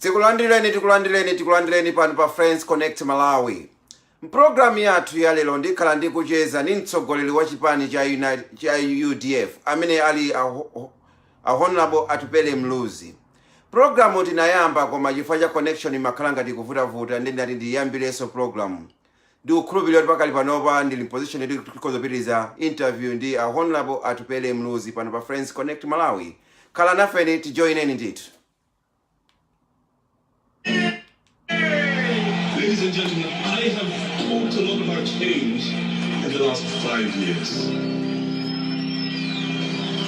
Tikulandireni pano pa Friends Connect Malawi. Mpulogalamu yathu ya lero ndikhala ndikucheza ndi mtsogoleri wa chipani cha UDF amene ali a Honorable Atupele Muluzi. Pulogalamu tinayamba koma chifukwa cha connection makhala ngati kuvutavuta ndi ndati ndiyambirenso pulogalamu. Ndi ukhulupirira kuti pakali panopa ndili position ndi tikozopitiriza interview ndi a Honorable Atupele Muluzi pano pa Friends Connect Malawi. Khala nafeni tijoineni ndithu. Ladies and gentlemen, I have talked a lot about change in the last 5 years.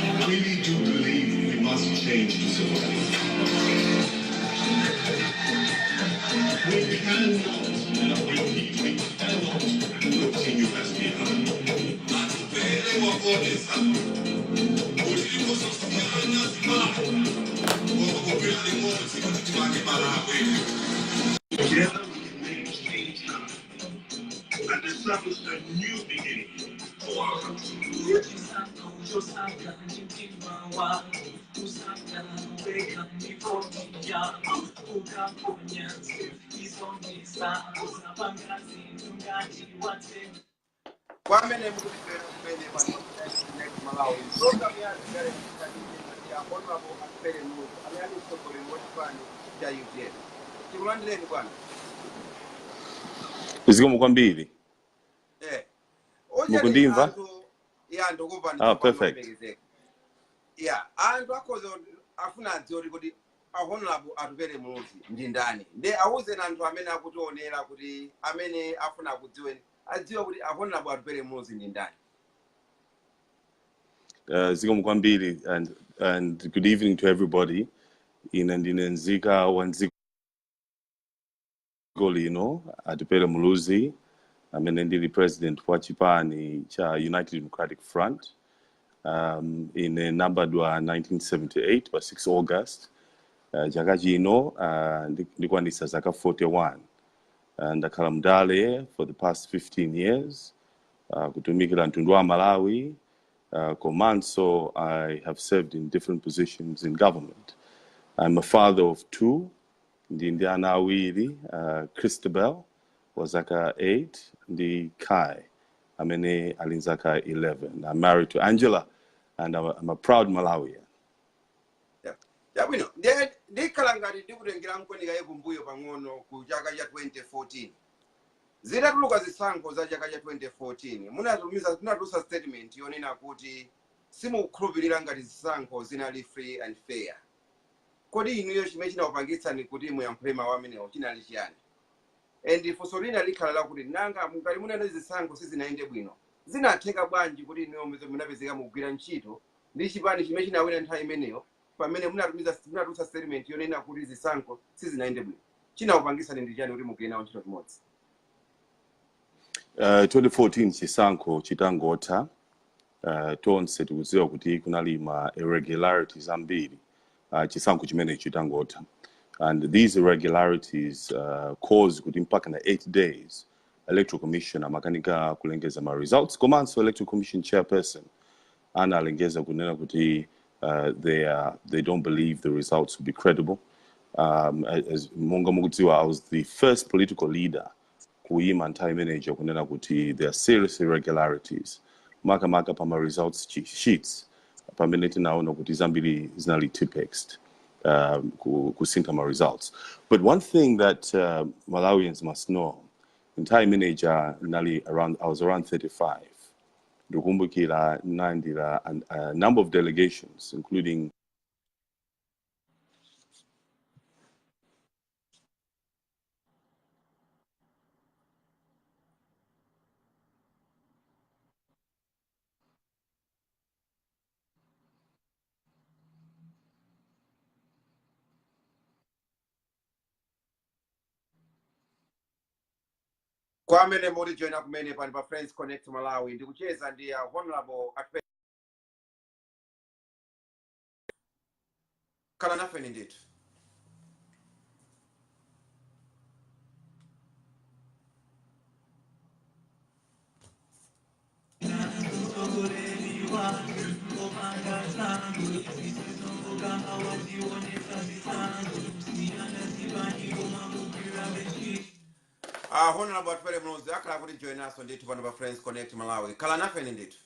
I really do believe we must change to survive. We cannot, and I repeat, we cannot continue as we are. Together we make change and establish a new beginning for our country. Kwamene mukupita kumene pano Connect Malawi. Program ya Honorable Atupele Muluzi amene ali mtsogoleri wa chipani cha UDF. Tikulandireni bwana. Zikomo kwambiri. Mukundimva? Yeah, ndikuva. Ah, perfect. Yeah, anthu akhoza afuna adziwe kuti a Honorable Atupele Muluzi ndi ndani. Ndi awuze anthu amene akutionera kuti amene afuna kudziwe adziwe kuti a Honorable Atupele Muluzi ndi ndani. Zikomo kwambiri and good evening to everybody. Ndinenzika wanziko lino Atupele Muluzi amene ndili president wa chipani cha United Democratic Front inabadwa 1978 pa 6 August chaka chino ndikwanisa zaka 41 ndakhala mdale for the past 15 years kutumikira mtundu wa Malawi komanso I have served in different positions in government. I'm a father of 2. Ndi ana awiri, Christabel wa zaka 8 ndi Kai amene ali zaka 11. I'm married to Angela and I'm a proud Malawian. Yeah, bwino. Ndikhala ngati ndikutengera mkwenika yekumbuyo pang'ono ku chaka cha 2014. Zitatuluka zisankho za chaka cha 2014. Munatulusa statement yonena kuti simukukhulupirira ngati zisankho zinali free and fair. Kodi inuyo chimene chinawapangitsani kuti muyankhule mawu amenewo chinali chiyani? And funso lina likhala lakuti nanga mukali munena zisankho sizinayende bwino. Zinatheka bwanji kuti inuyo munapezeka mugwira ntchito ndi chipani chimene chinawina nthawi imeneyo pamene munatulusa statement yonena kuti zisankho sizinayende bwino. Chinawapangitsani ndi chiyani kuti mugwire nawo ntchito chimodzi? 2014 chisankho chitangotha tonse tikudziwa kuti kunali ma irregularities ambiri. Chisankho chimene chitangotha. And these irregularities caused kuti mpaka na 8 days electoral commission amakanika kulengeza ma results. Komanso electoral commission chairperson analengeza kunena kuti they don't believe the results will be credible. As monga mukudziwa, I was the first political leader kuima nthawi manager kunena kuti there are serious irregularities. Maka pa ma results sheets. Pamene tinaona kuti zambiri zinali typexed kusintha ma results. But one thing that Malawians must know, entire manager I was around 35. Ndukumbukira nandira and a number of delegations, including Kwamene muri join kumene pano pa Friends Connect Malawi ndikucheza ndi a Honorable Atupele. Khala nafeni ndithu. Honorable Atupele Muluzi akala kuti join us on ndithu pano pa Friends Connect Malawi. Kala nafe ndithu.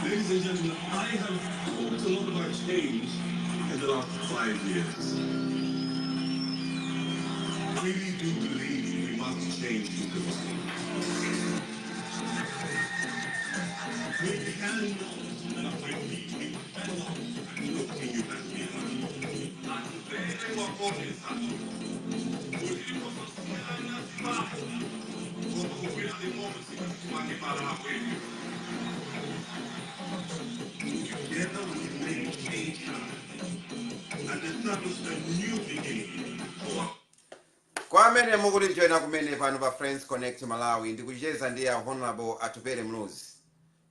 Ladies and gentlemen, I have talked a lot about change in the last 5 years. I really do believe we must change the system. We cannot repeat continue as we are. Together we can make change happen and establish a new beginning for our Kwa amene mukuti join kumene pano pa Friends Connect Malawi ndikucheza ndi Honorable Atupele Muluzi.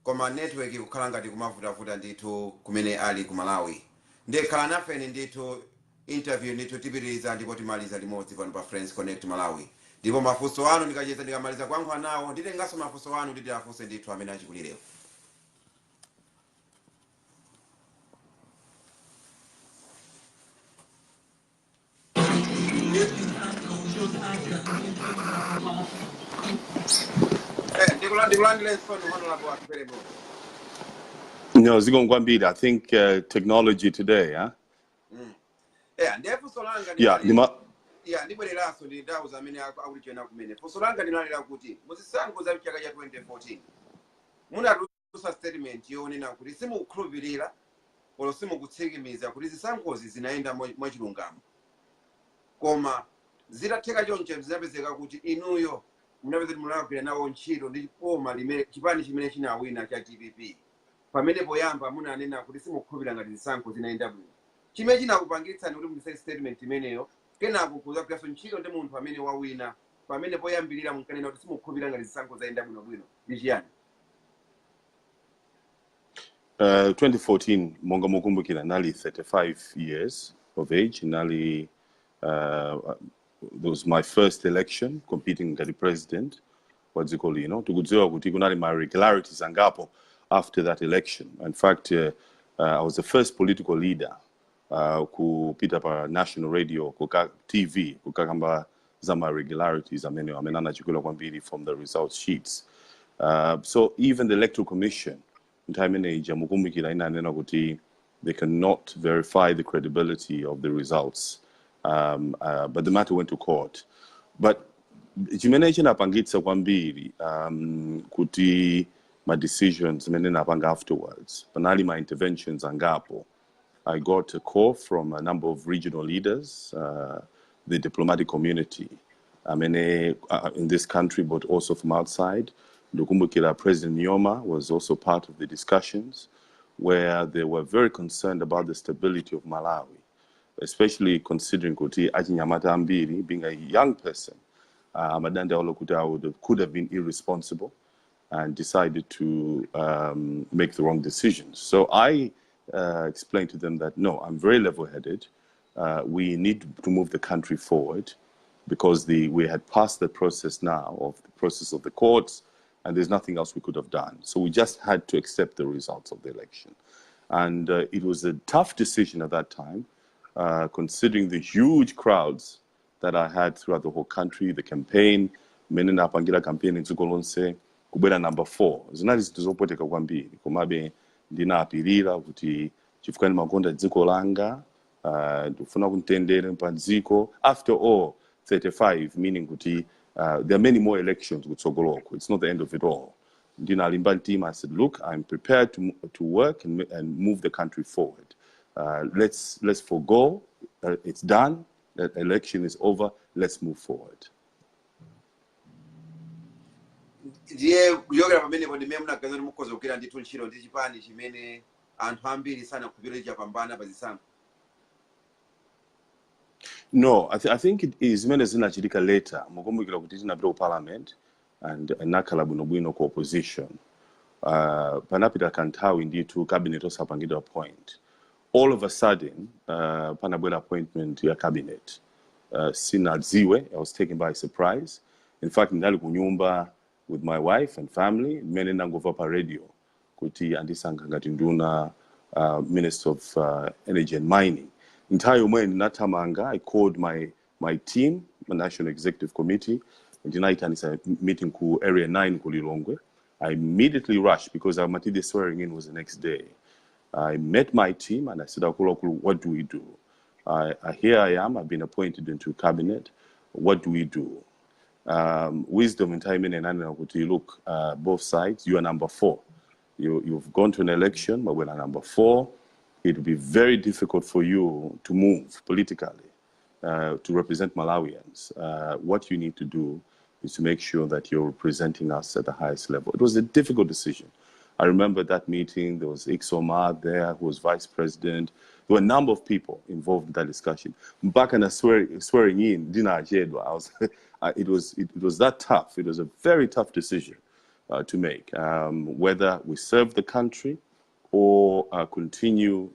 Koma network ikukhala ngati kumavuta ndithu kumene ali ku Malawi. Ndiye khala nafe ndithu interview ndithu tipitiriza ndipo timaliza limodzi pano pa Friends Connect Malawi. Ndipo mafunso anu ndikacheza ndikamaliza kwankho nawo nditenganso mafunso anu nditi afunse ndithu amene achikulirewo. No, Zigongwambida, I think technology today, huh? Yeah, funso langa ndibwereraso ndi ndawo zamene akulichena kumene. Funso langa linalira kuti muzisankho za chaka cha 2014 munatulutsa statement yonena kuti simukukhulupirira olo simukutsikimiza kuti zisankhozi zinaenda mwachilungamo. Koma zitatheka chonche zinapezeka kuti inuyo munapeza kuti munagwira nawo ntchito ndi chipoma chipani chimene chinawina cha TPP. Pamene poyamba munanena kuti simukukhulupirira ngati zisankho zinaenda bwino. Chimene chinakupangitsani kuti mundise statement imeneyo kenako kuza kuyaso ntchito ndi munthu amene wawina pamene poyambirira munkanena kuti simukukhulupirira ngati zisankho zaenda bwino ndi chiyani? 2014 monga mukumbukira nali 35 years of age. Nali it was my first election competing as the president. What's it called? You know, tukudziwa kuti kunali my irregularities angapo after that election. In fact, I was the first political leader kupita pa national radio, kuka TV, kukakamba zama irregularities amenana chikula kwambiri from the results sheets. So even the electoral commission in time and age mukumbukira inanena kuti they cannot verify the credibility of the results. But the matter went to court. But chimene chinapangitsa kwambiri kuti my decisions mene napanga afterwards. Panali my interventions angapo. I got a call from a number of regional leaders, the diplomatic community, in this country, but also from outside. Ndukumbukira President Nyoma was also part of the discussions, where they were very concerned about the stability of Malawi, especially considering Kuti Ajinyamata Ambiri, being a young person, Madande Olokuta could have been irresponsible and decided to make the wrong decisions. So I explained to them that, no, I'm very level-headed. We need to move the country forward because we had passed the process now of the process of the courts, and there's nothing else we could have done. So we just had to accept the results of the election. And it was a tough decision at that time, considering the huge crowds that I had throughout the whole country, the campaign, Menena Pangila campaign in Zugolonse, Kubera number 4. Zinali zituzopoteka kwambiri. Kumabe ndina apirira kuti chifukani makonda dziko langa, ndufuna kuntendere mpanziko. After all, 35, meaning kuti there are many more elections with Sogoloko. It's not the end of it all. Ndina Limban team, I said, look, I'm prepared to work and move the country forward. Let's forego. It's done. The election is over. Let's move forward. Ndiye kuyogera pamene ndi mmene munagaza mukozo kukira ndithu ntchito ndi chipani chimene anthu ambiri sana kupirira chapambana pa zisankho. No, I think it is when zinachitika later mukumbukira kuti tinapita ku parliament and nakhala bwinobwino ku opposition. panapita kanthawi ndithu cabinet osapangidwa appoint. All of a sudden, panabwera appointment ya cabinet. Sinadziwe, I was taken by surprise. In fact, ndali kunyumba with my wife and family, mmene ndangomva pa radio kuti andisankha ngati nduna Minister of Energy and Mining. Nthawi yomwe ndinathamanga, I called my team, the National Executive Committee, and tonight and it's a meeting ku Area 9 ku Lilongwe. I immediately rushed because the swearing in was the next day. I met my team and I said, what do we do? Here I am, I've been appointed into cabinet. What do we do? Wisdom in time and you look, both sides, you are number 4. You've gone to an election, but when are number 4, it will be very difficult for you to move politically, to represent Malawians. What you need to do is to make sure that you're representing us at the highest level. It was a difficult decision. I remember that meeting. There was Ixomar there, who was vice president. There were a number of people involved in that discussion. Back in swearing in, it was that tough. It was a very tough decision to make, whether we serve the country or continue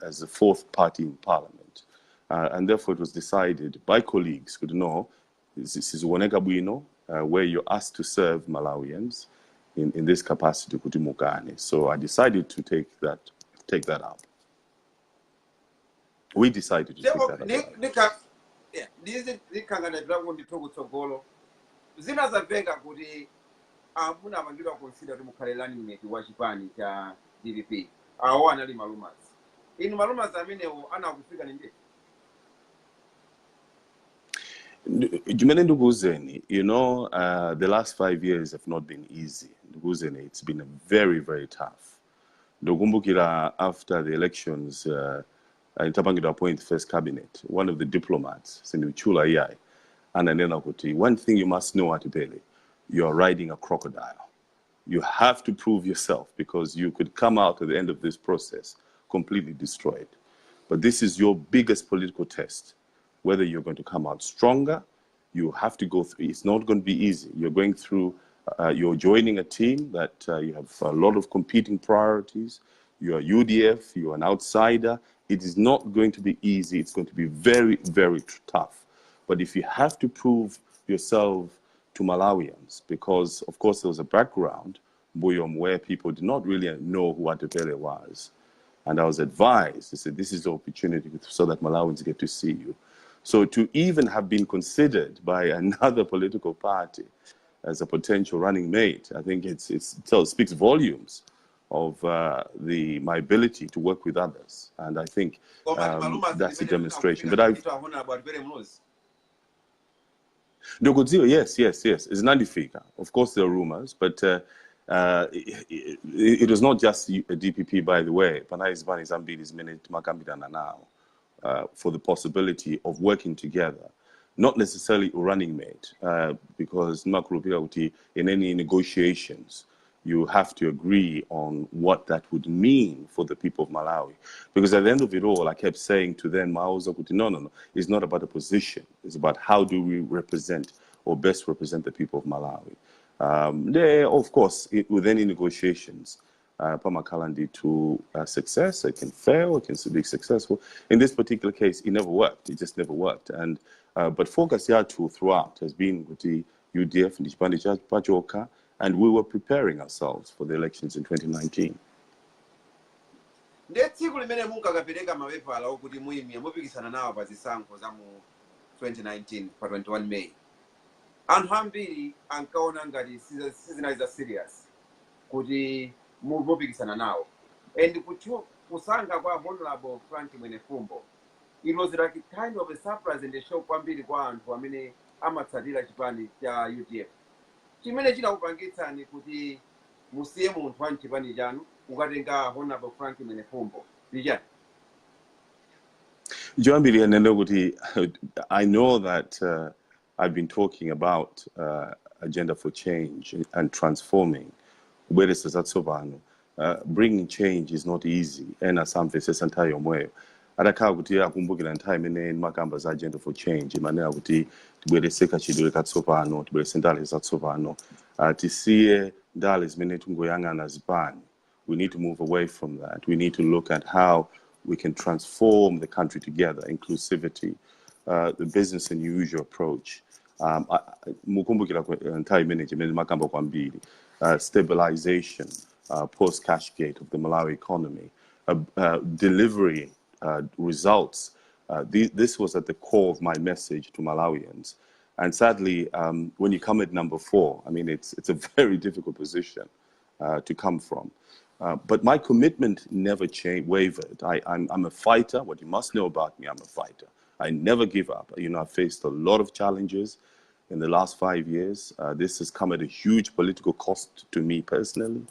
as the 4th party in parliament. And therefore it was decided by colleagues who know this is where you're asked to serve Malawians in this capacity. So I decided to take that up. We decided to take that up. Amuna mangiro consider mukhalelani mneti wa chipani cha DVP awo anali malumas inu malumas amenewo anakufika ndi Jumene Nduguzeni, you know, the last 5 years have not been easy. Nduguzeni, it's been very, very tough. Ndokumbukira after the elections, Ntapangidwa appoint first cabinet, one of the diplomats, Sendichula Yai, ananena kuti, one thing you must know, Atupele, you are riding a crocodile. You have to prove yourself because you could come out at the end of this process completely destroyed. But this is your biggest political test. Whether you're going to come out stronger, you have to go through. It's not going to be easy. You're going through, you're joining a team that you have a lot of competing priorities. You're UDF, you're an outsider. It is not going to be easy. It's going to be very, very tough. But if you have to prove yourself to Malawians, because of course there was a background, where people did not really know who Atupele was. And I was advised, they said, this is the opportunity so that Malawians get to see you. So to even have been considered by another political party as a potential running mate, I think it speaks volumes of my ability to work with others. And I think that's a demonstration. But yes. It's Nandifika. Of course, there are rumors, but it was not just a DPP, by the way. Panai Zambia is minute Makambidana now for the possibility of working together, not necessarily a running mate, because in any negotiations, you have to agree on what that would mean for the people of Malawi. Because at the end of it all, I kept saying to them, no, it's not about a position. It's about how do we represent or best represent the people of Malawi. There, of course, with any negotiations, Pamakalandi to success, it can fail, it can be successful. In this particular case, it never worked. It just never worked. And but focus here too throughout has been with the UDF and Ishbandi Pajoka, and we were preparing ourselves for the elections in 2019. Ndeti kulimene munkakapeleka mapepa lawo kuti muimya mupikisana nawo pa zisankho za mu 2019 pa 21 May. Anthu ambiri ankaona ngati sizinali serious kuti mupikisana nawo. And kusankha kwa Honorable Frank Mwenefumbo, it was like a kind of a surprise and a shock kwambiri kwa anthu amene amatsatira chipani cha UDF. Chimene chinakupangitsani kuti musiye munthu wa chipani chanu ukatenga Honorable Frank Mwenefumbo. Vijana. I know that I've been talking about agenda for change and transforming. Bringing change is not easy. And as some faces entire way. Adaka kuti akumbukira time in Makamba's agenda for change. Manera kuti tibwere seka chidwe katsopano, tibwere sentale zatsopano. Tisiye Dal is Minetungoyanga Nazban. We need to move away from that. We need to look at how we can transform the country together, inclusivity, the business and usual approach. Mukumbukira entire management makamba kwambiri, stabilization, post cash gate of the Malawi economy, delivery results. This was at the core of my message to Malawians. And sadly, when you come at number 4, I mean, it's a very difficult position to come from. But my commitment never wavered. I'm a fighter. What you must know about me, I'm a fighter. I never give up. You know, I faced a lot of challenges in the last 5 years. This has come at a huge political cost to me personally,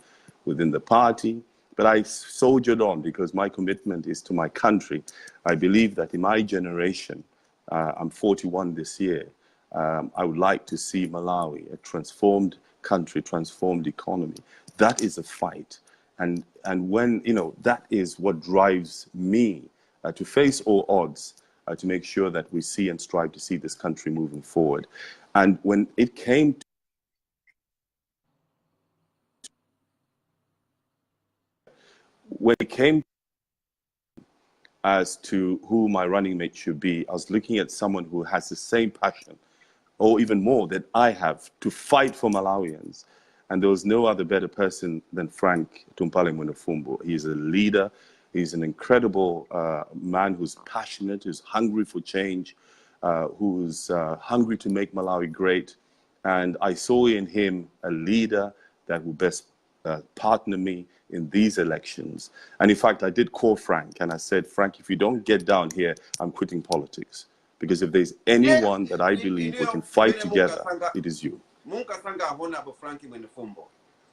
within the party. But I soldiered on because my commitment is to my country. I believe that in my generation, I'm 41 this year, I would like to see Malawi, a transformed country, transformed economy. That is a fight. And when, you know, that is what drives me to face all odds, to make sure that we see and strive to see this country moving forward. And when it came as to who my running mate should be, I was looking at someone who has the same passion, or even more, that I have to fight for Malawians. And there was no other better person than Frank Atupele Muluzi. He's a leader. He's an incredible man who's passionate, who's hungry for change, who's hungry to make Malawi great. And I saw in him a leader that will best partner me in these elections. And in fact, I did call Frank and I said, Frank, if you don't get down here, I'm quitting politics. Because if there's anyone that I believe we can fight together, it is you.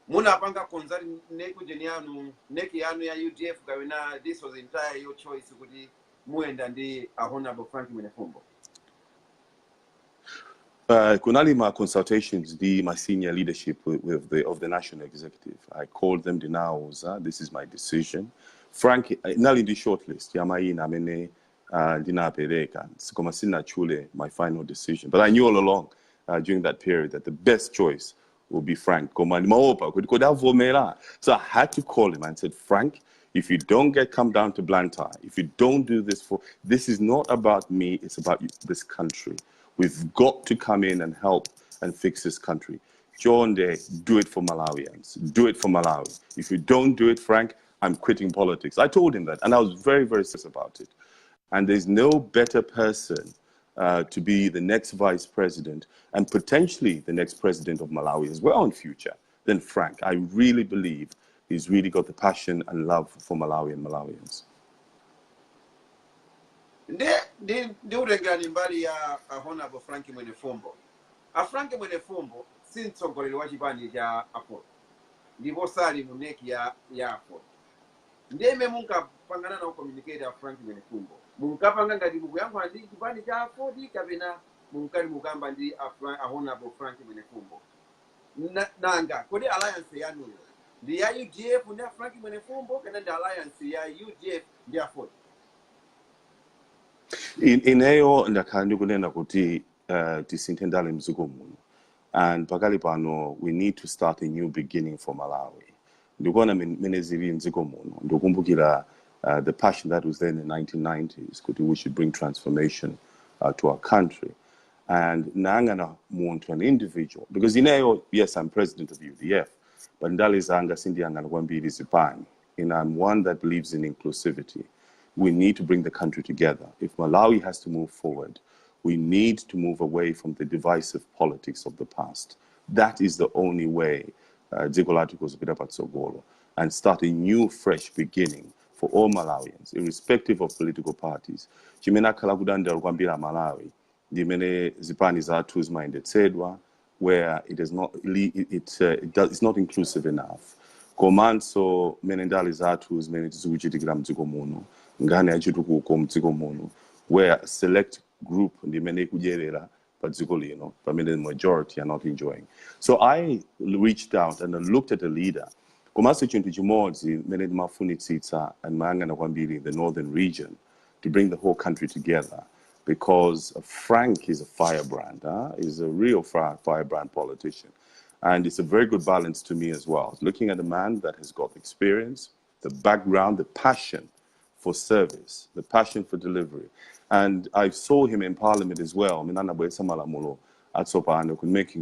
Muna panga konzari neku jenianu neki yanu ya UDF gawina, this was entire your choice kuti muenda ndi Honorable Frank Mwenefumbo. Kunalima consultations, my senior leadership of the national executive. I called them dinauza. This is my decision. Frank, nali di shortlist. Yamaina mene dinapereka. Sikomasina chule my final decision. But I knew all along during that period that the best choice will be Frank. So I had to call him and said, Frank, if you don't come down to Blantyre, if you don't do this is not about me, it's about this country. We've got to come in and help and fix this country. John Day, do it for Malawians. Do it for Malawi. If you don't do it, Frank, I'm quitting politics. I told him that, and I was very, very serious about it. And there's no better person to be the next vice president and potentially the next president of Malawi as well in future than Frank. I really believe he's really got the passion and love for Malawi and Malawians. Ndi urengani mbali ya Honorable Frank Mwenefumbo. Frank Mwenefumbo sintsogolero wa chipani cha Apple. Ndipo sali muneki ya Apple. Ndeme munkapangana na communicate Frank Mwenefumbo. Munkapanga ngati mukuyamba ndi chipani cha Apple kapena munkali mukamba ndi Honorable Frank Mwenefumbo. Nanga kodi alliance yanu ndi ya UDF ndi Frank Mwenefumbo kana ndi alliance ya UDF ndi Apple? Ineyo ndakandi kunena kuti tisinthendale mziko muno, and pakali pano we need to start a new beginning for Malawi. Ndikuona meneziri mziko muno ndikumbukira the passion that was there in the 1990s kuti we should bring transformation to our country, and nangana muntu an individual, because ineyo, yes, I'm president of UDF, but ndali zanga sindiyangana kwambiri zipani, and I'm one that believes in inclusivity. We need to bring the country together. If Malawi has to move forward, we need to move away from the divisive politics of the past. That is the only way and start a new, fresh beginning for all Malawians, irrespective of political parties. Malawi, where it is not, it's not inclusive enough. Komanso menendali zatus menetizuchitikira mdziko muno ngane achitukuko mdziko muno, where a select group ndimene kudyerera pa dziko lino pamene the majority are not enjoying. So I reached out and I looked at a leader komanso chinthu chimodzi mene ndimafunitsitsa and mayang'ana kwambiri the northern region to bring the whole country together, because Frank is a firebrand, he's a real firebrand politician. And it's a very good balance to me as well. Looking at a man that has got experience, the background, the passion for service, the passion for delivery. And I saw him in Parliament as well, making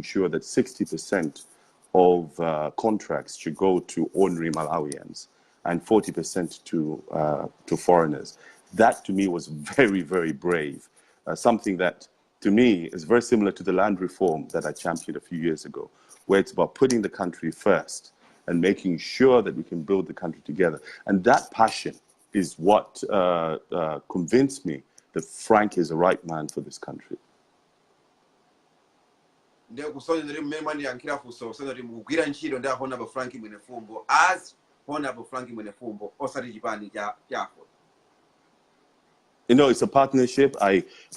sure that 60% of contracts should go to ordinary Malawians and 40% to foreigners. That to me was very, very brave. Something that to me is very similar to the land reform that I championed a few years ago, where it's about putting the country first and making sure that we can build the country together. And that passion is what convinced me that Frank is the right man for this country. You know, it's a partnership.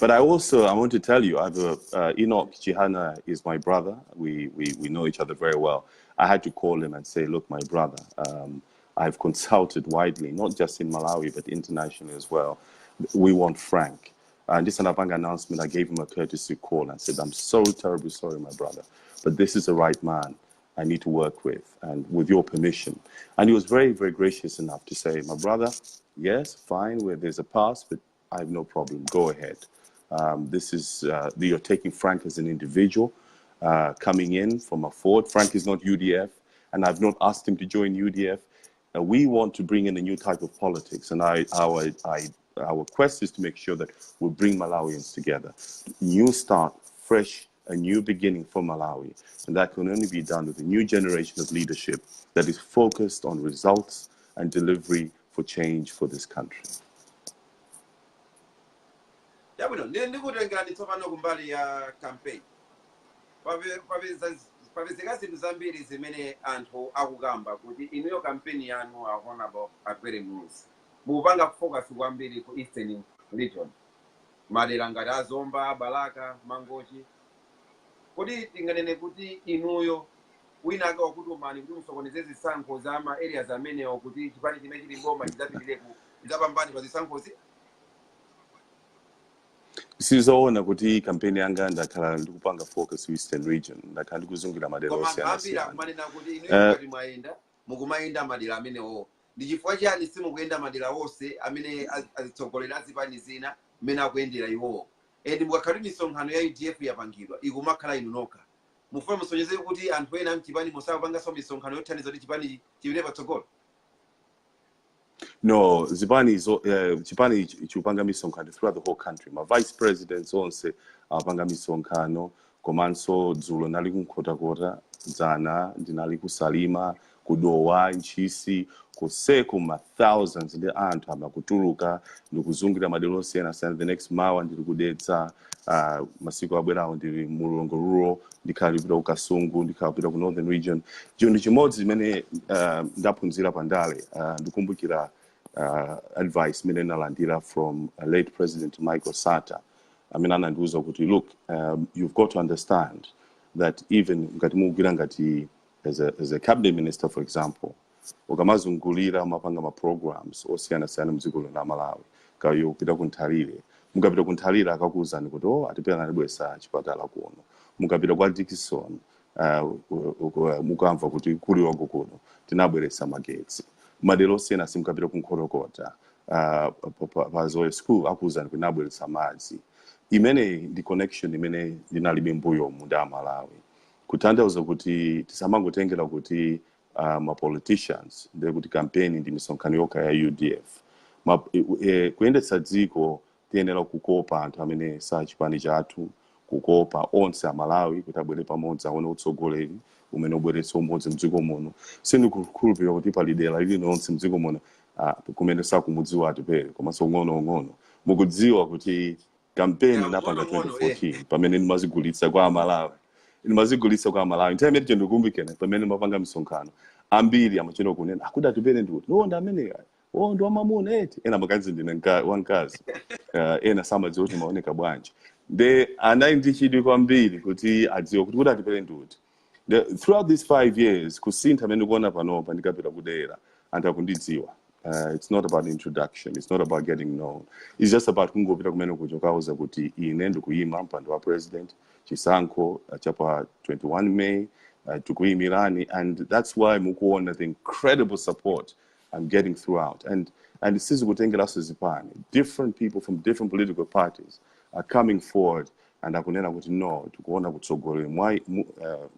But I want to tell you, Enoch Chihana is my brother. We know each other very well. I had to call him and say, look, my brother, I've consulted widely, not just in Malawi, but internationally as well. We want Frank. And this Anapanga announcement, I gave him a courtesy call and said, I'm so terribly sorry, my brother, but this is the right man I need to work with, and with your permission. And he was very, very gracious enough to say, my brother, yes, fine, where there's a pass, but I have no problem. Go ahead. You're taking Frank as an individual coming in from a Ford. Frank is not UDF, and I've not asked him to join UDF. We want to bring in a new type of politics, and our quest is to make sure that we bring Malawians together. New start, fresh, a new beginning for Malawi, and that can only be done with a new generation of leadership that is focused on results and delivery for change for this country. Yeah, bueno, ndikutengera nditsopano kumbali ya campaign. Pavizika zinthu zambiri zimene anthu akukamba kuti inuyo campaign yanu Honorable Atupele Muluzi mukupanga focus kwambiri ku Eastern Region, madera ngati Azomba, Balaka, Mangochi. Kodi tinganene kuti inuyo winaka wakuti umani kuti musokoneze zisankho za ma areas amenewo kuti chipani chimene chili mboma chidzapambane pa zisankhozi? Sizoona kuti campaign yanga ndakhala ndikupanga focus Eastern Region, ndakhala ndikuzungira madera osiyana-siyana. Kumanena kuti inuyo ngati mwayenda mukumayenda madera amenewo, ndi chifukwa chani simukuyenda madera onse amene azitsogolera azipani zina mmene akuyendera iwowo? Edi mukakhala misonkhano ya UDF yapangidwa ikumakhala inu nokha, mufuna musonyeze kuti anthu ena mchipani musakupanganso misonkhano yothandiza kuti chipani chipite patsogolo? No, chipani chikupanga misonkhano throughout the whole country. My vice presidents onse apanga misonkhano, komanso dzulo nali kumkhotakota, dzana ndinali kusalima, kudowa, nchisi, kuseko ma thousands ndi anthu amakutuluka ndikuzungira madera osiyana-siyana. The next mawa ndiri kudetsa, masiku abwerawo ndiri mulongo rural, ndikhalipita ku Kasungu, ndikhalipita ku Northern Region. Chinthu chimodzi chimene ndaphunzira pandale, ndikumbukira advice mine nalandira from late President Michael Sata. I mean, anandiuza kuti, look, you've got to understand that even as a cabinet minister, for example, ukamazungulira mapanga ma programs osiyana-siyana mdziko la Malawi, kayo kupita kunthalire, mukapita kunthalire akakuwuzani kuti Atupele anabwesa chipatala kuno, mukapita kwa Dickson mukamva kuti kuliwa kuno tinabweresa magetsi, madera osiyana-siyana mukapita kunkhotokota pazoe school akuwuzani kuti nabweresa madzi. Imene ndi connection imene ndinalibe mbuyo munda Malawi, kutanthauza kuti tisamangotengera kuti ma politicians ndi kuti campaign ndi misonkhano yokha ya UDF. Kuyendetsa dziko tiyenera kukopa anthu amene sachipani chathu, kukopa onse a Malawi kuti abwere pamodzi aone utsogoleri umene ubweretsa umodzi mdziko muno. Sindikukhulupirira kuti pali dera lililonse mdziko muno kumene sakumudziwa Atupele, komanso ung'ono mukudziwa kuti campaign inapanga 2014 pamene ndimazigulitsa kwa Malawi. Nthawi imene ndikumbukira pamene mapanga misonkhano ambiri amachena kunena akuti Atupele ndi kuti ndi amene ndi wamamuna eti, ena makazi ndine wankazi, ena samadziwa kuti maoneka bwanji. Nde anayi ndi chidwi kwambiri kuti adziwe kuti Atupele ndi kuti. Throughout these 5 years, kusintha amene ndikuona panopa ndikapita kudera anthu akundidziwa. It's not about introduction, it's not about getting known. It's just about kungopita kumene kuchokauza kuti ine ndikuyima mpando wa president chisankho chapa 21 May to Mirani, and that's why mukuona the incredible support I'm getting throughout. And this is what different people from different political parties are coming forward and akunena kuti no tikuona kutsogolera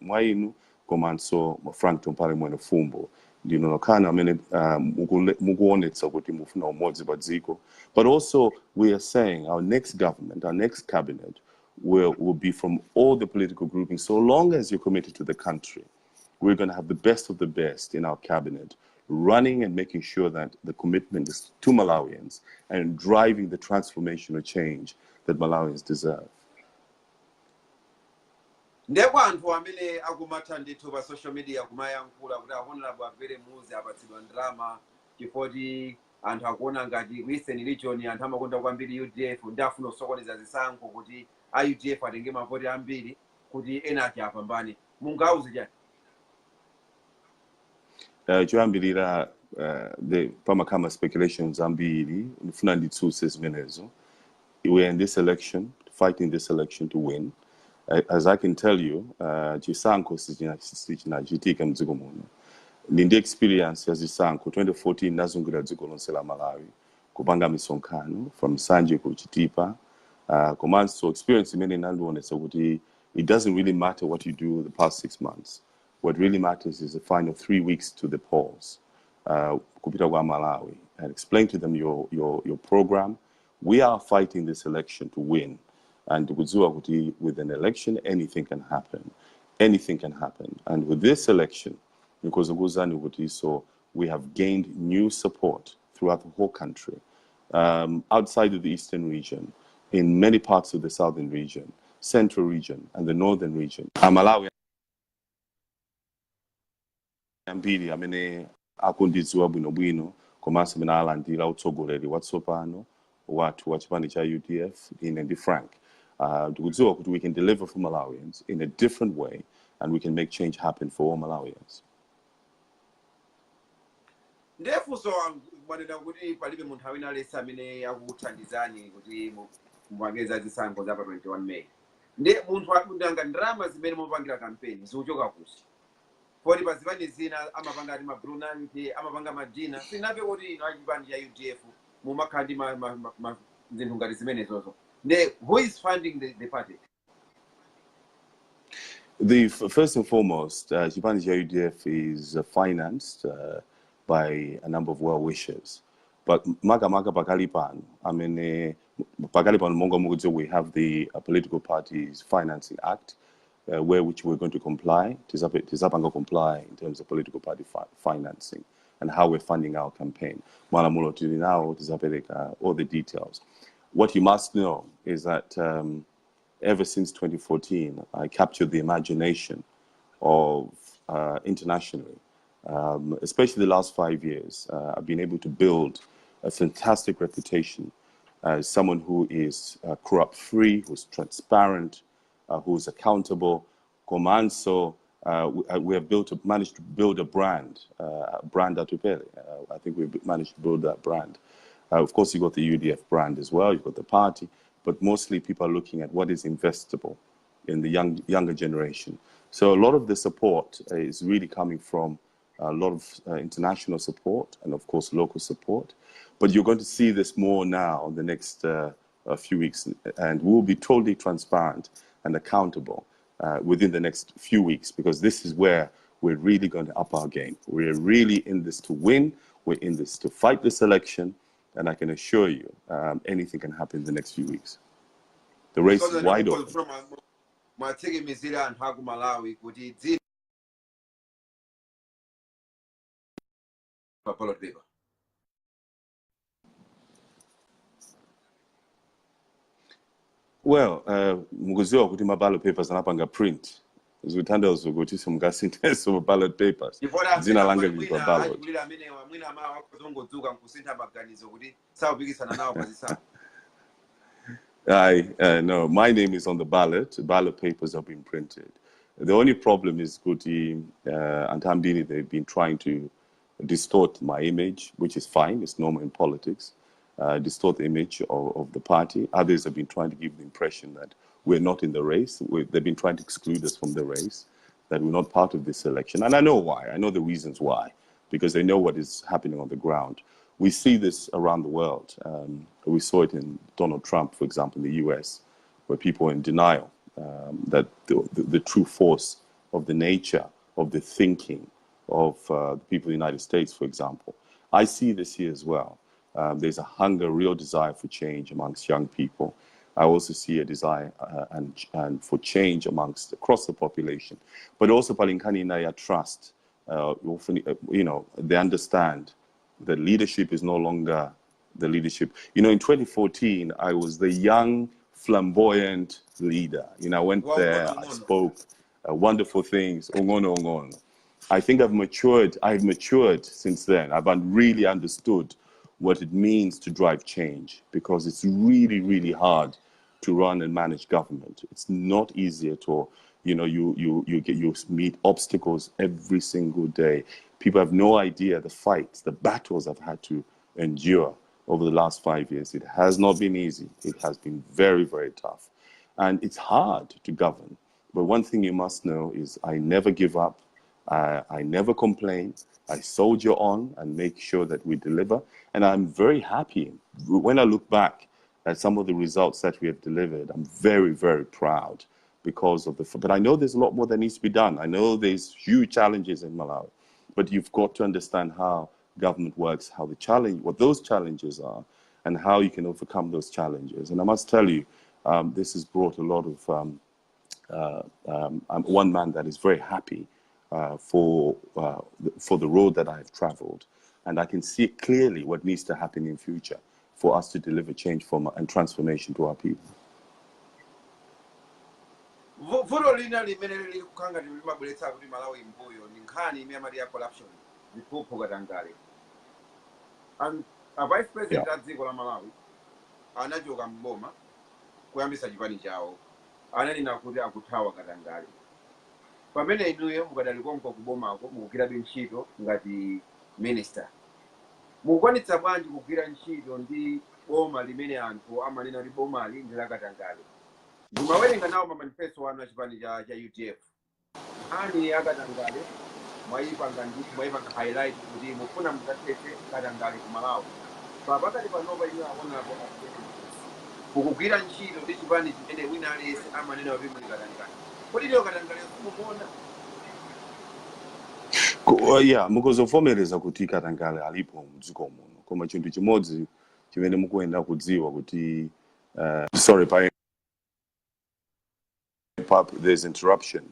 mwainu komanso Frank Tompale mwene fumbo ndinonokana amene mukuonetsa kuti mufuna umodzi pa dziko. But also we are saying our next government, our next cabinet will be from all the political groupings. So long as you're committed to the country, we're going to have the best of the best in our cabinet, running and making sure that the commitment is to Malawians and driving the transformational change that Malawians deserve. Ndekwa anthu amene akumata ndithu pa social media kumayankhula kuti Honorable Atupele Muluzi apatsidwa ndalama chifoti anthu akuona ngati Western region anthu amakonda kwambiri UDF ndafuna kusokoneza zisankho kuti a UDF atenge mavoti ambiri kuti ena ati apambane. Mungauze chani? Choyambirira pamakama speculations ambiri ndifuna nditsutse zimenezo. We are in this election, fighting this election to win. As I can tell you, chisankho sichinachitika mdziko muno. Ndi experience ya zisankho 2014 nazungira dziko lonse la Malawi kupanga misonkhano from Sanje ku Chitipa. Komanso experience imene inandionetsa kuti it doesn't really matter what you do the past 6 months. What really matters is the final 3 weeks to the polls. Kupita kwa Malawi and explain to them your program. We are fighting this election to win. And with an election, anything can happen. Anything can happen. And with this election, because we have gained new support throughout the whole country, outside of the eastern region, in many parts of the southern region, central region, and the northern region. Malawi ambiri amene akundidziwa bwinobwino komanso amene alandira utsogoleri watsopano wathu wa chipani cha UDF ine ndi Frank. We can deliver for Malawians in a different way, and we can make change happen for all Malawians. Ndefuso mwanena kuti palibe munthu awina alesa amene akuthandizani kuti mupangeza zisankho za pa 21 May. Nde munthu akundanga ndalama zimene mupangira campaign zikuchoka kuti. Poti pazipani zina amapanga ati mabrunanti, amapanga madina. Sinabe kuti ino achipani cha UDF mumakhala ndi zinthu ngati zimene zozo. Who is funding the party? First and foremost, Chipani cha UDF is financed by a number of well-wishers. But maga pakalipan, I mean, pakalipan mongo mugudzo, we have the Political Parties Financing Act, which we're going to comply. Tizapanga comply in terms of political party financing and how we're funding our campaign. Malamulo now tizapeleka all the details. What you must know is that ever since 2014, I captured the imagination of internationally, especially the last 5 years. I've been able to build a fantastic reputation as someone who is corrupt-free, who's transparent, who's accountable. Komanso, we have managed to build a brand Atupele. I think we've managed to build that brand. Of course, you got the UDF brand as well, you've got the party, but mostly people are looking at what is investable in the younger generation. So a lot of the support is really coming from a lot of international support and, of course, local support. But you're going to see this more now in the next few weeks, and we'll be totally transparent and accountable within the next few weeks, because this is where we're really going to up our game. We're really in this to win. We're in this to fight this election. And I can assure you, anything can happen in the next few weeks. The race is wide open. Well, mukuziwa kuti ballot papers anapanga print. Zikutanthauza ukuthi simngasintheso ballot papers. Dzina langa lili pa ballot. No, my name is on the ballot. Ballot papers have been printed. The only problem is Kuti and Tambini, they've been trying to distort my image, which is fine. It's normal in politics. Distort the image of the party. Others have been trying to give the impression that we're not in the race. They've been trying to exclude us from the race. that were not part of this election. And I know why. I know the reasons why, because they know what is happening on the ground. We see this around the world. We saw it in Donald Trump, for example, in the US, where people are in denial that the true force of the nature of the thinking of the people of the United States, for example. I see this here as well. There's a hunger, real desire for change amongst young people. I also see a desire and for change across the population, but also palinkani na ya trust. Often, they understand that leadership is no longer the leadership. In 2014, I was the young, flamboyant leader. I went there, I spoke wonderful things. Ongono, ongono. I think I've matured since then. I've really understood what it means to drive change, because it's really, really hard to run and manage government. It's not easy at all. You meet obstacles every single day. People have no idea the fights, the battles I've had to endure over the last 5 years. It has not been easy. It has been very, very tough. And it's hard to govern. But one thing you must know is I never give up. I never complain. I soldier on and make sure that we deliver. And I'm very happy. When I look back at some of the results that we have delivered, I'm very, very proud because of but I know there's a lot more that needs to be done. I know there's huge challenges in Malawi, but you've got to understand how government works, what those challenges are, and how you can overcome those challenges. And I must tell you, this has brought a lot of, I'm one man that is very happy for the road that I have traveled. And I can see clearly what needs to happen in future for us to deliver change and transformation to our people. Vulo lina limene lili kukanga limabweretsa kuti Malawi mbuyo ni nkhani imene ya corruption ziphuphu katangale. A vice president a dziko la Malawi anachoka mboma kuyambisa chipani chawo, ananena kuti akuthawa katangale. Pamene inuyo mukadali konko kubomako mukugwirabe ntchito ngati minister, mukukwanitsa bwanji kugwira ntchito ndi boma limene anthu amanena kuti bomali ndi la katangale? Ndimawerenga nawo mamanifesto wanu achipani cha UDF. Nkhani ya katangale mwayipanga highlight kuti mufuna mukathethe katangale ku Malawi. Pakati panopa inu aonapo kukugwira ntchito ndi chipani chimene wina aliyense amanena kuti muli katangale. Kodi lero katangale mukumuona? Yeah, mukuzovomereza kuti katangale alipo mdziko muno. Koma chinthu chimodzi chimene mukuenda kudziwa kuti sorry, there's interruption.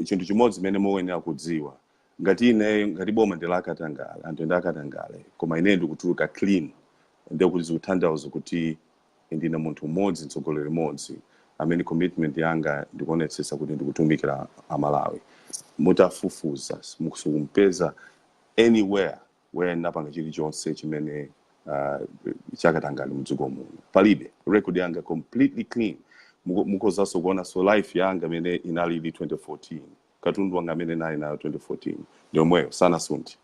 Chinthu chimodzi chimene mukuenda kudziwa ngati boma ndila katangale, anthu ndi akatangale, koma ine ndikutuluka clean, ndi kuti zikutanthauza kuti ndine munthu mmodzi, mtsogoleri mmodzi amene commitment yanga ndikuonetsetsa kuti ndikutumikira Amalawi. Mutafufuza mukumpeza anywhere where napanga chilichonse chimene chakatangale mdziko muno. Palibe record yanga completely clean. Mukozaso kuona so life yanga imene inali 2014, katundu wanga amene nayo 2014 ndiomweyo sana sunti.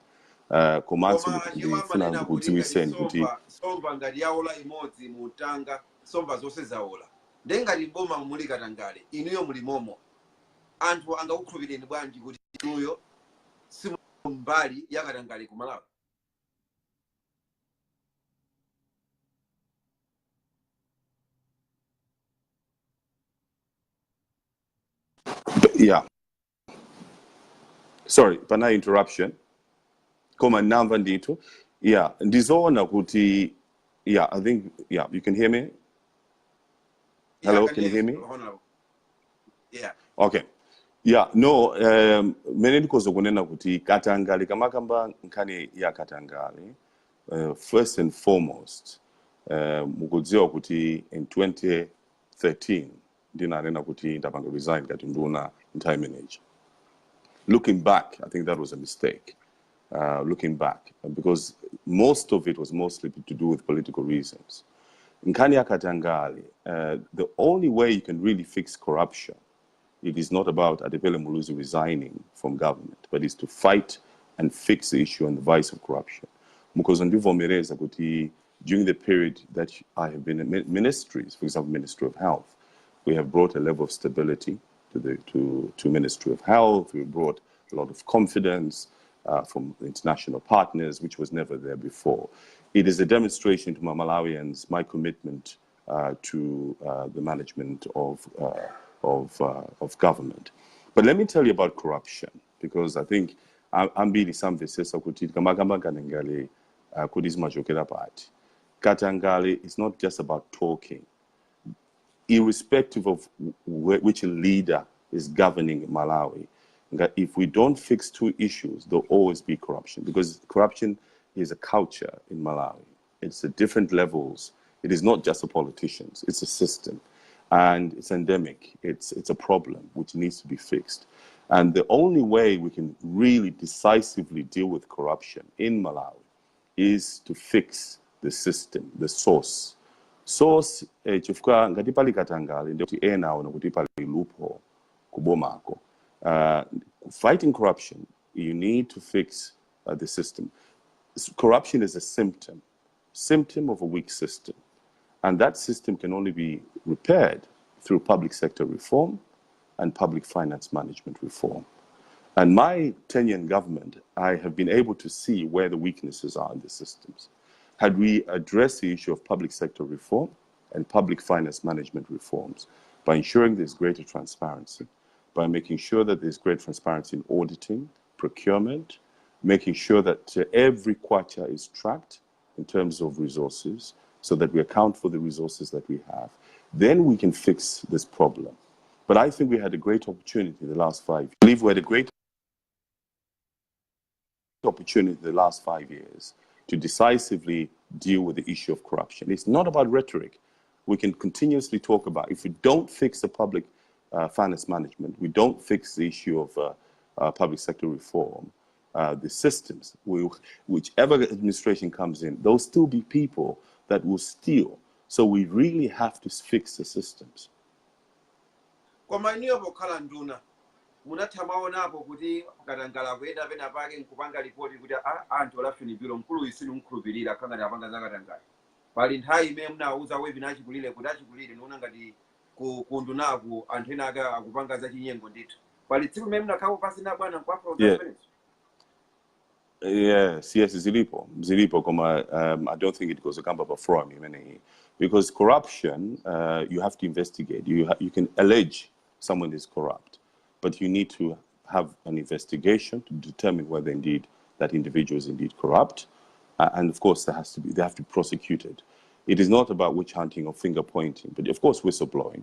Komanso ndifuna kudziwiseni kuti somba ngati yaola imodzi mutanga somba zonse zaola ndengati boma muli katangale inuyo muli momo, anthu angakukhulupireni bwanji kuti inuyo si mbali ya katangale ku Malawi? Yeah. Sorry, pana interruption. Koma namba ndito. Yeah, ndizoona kuti, yeah, I think, yeah, you can hear me? Hello, can you hear me? Yeah. Okay. Yeah, no, mene ndikozo kunena kuti katangale kamakamba nkhani ya katangale, first and foremost, mukudziwa kuti in 2013 ndinanena kuti ndapanga resign kati nduna entire manage. Looking back, I think that was a mistake. Looking back, because most of it was mostly to do with political reasons. In Kenya Katangale, the only way you can really fix corruption, it is not about Atupele Muluzi resigning from government, but it's to fight and fix the issue on the vice of corruption. Because during the period that I have been in ministries, for example, Ministry of Health, we have brought a level of stability. to Ministry of Health. We brought a lot of confidence from international partners, which was never there before. It is a demonstration to Malawians my commitment to the management of government. But let me tell you about corruption, because I think ambili samvesesa kuti kamagamba kanengale kuti zimachokera pati. Katangale is not just about talking. Irrespective of which leader is governing Malawi, if we don't fix two issues, there'll always be corruption, because corruption is a culture in Malawi. It's at different levels. It is not just the politicians, it's a system. And it's endemic. It's a problem which needs to be fixed. And the only way we can really decisively deal with corruption in Malawi is to fix the system, the source. Source, chifukwa ngati pali katangale ndikuti ena ona kuti pali loophole kubomako. Fighting corruption, you need to fix the system. Corruption is a symptom of a weak system. And that system can only be repaired through public sector reform and public finance management reform. And my tenure in government, I have been able to see where the weaknesses are in the systems. Had we addressed the issue of public sector reform and public finance management reforms by ensuring there's greater transparency, by making sure that there's great transparency in auditing, procurement, making sure that every kwacha is tracked in terms of resources, so that we account for the resources that we have, then we can fix this problem. But I think we had a great opportunity in the last 5 years. I believe we had a great opportunity in the last 5 years to decisively deal with the issue of corruption. It's not about rhetoric. We can continuously talk about, if we don't fix the public finance management, we don't fix the issue of public sector reform, the systems, whichever administration comes in, there'll still be people that will steal. So we really have to fix the systems. Kwa maeneo bokhala nduna munatamaona hapo kuti katangala kwenda pena pake nkupanga ripoti kuti anthu olafuni biro mkulu isinu mkhulupirira kanga apanga zakatangala pali nthawi imene munauza wevi nachikulire kuti achikulire niona ngati kundunaku anthu ena aka akupanga za chinyengo ndithu pali tsiku imene munakhapo pasina bwana nkwafa uzaperezo. Yes, Zilipo, I don't think it goes a camp up from you, because corruption, you have to investigate. You can allege someone is corrupt, but you need to have an investigation to determine whether indeed that individual is indeed corrupt, and of course they have to be prosecuted. It is not about witch hunting or finger pointing, but of course whistleblowing,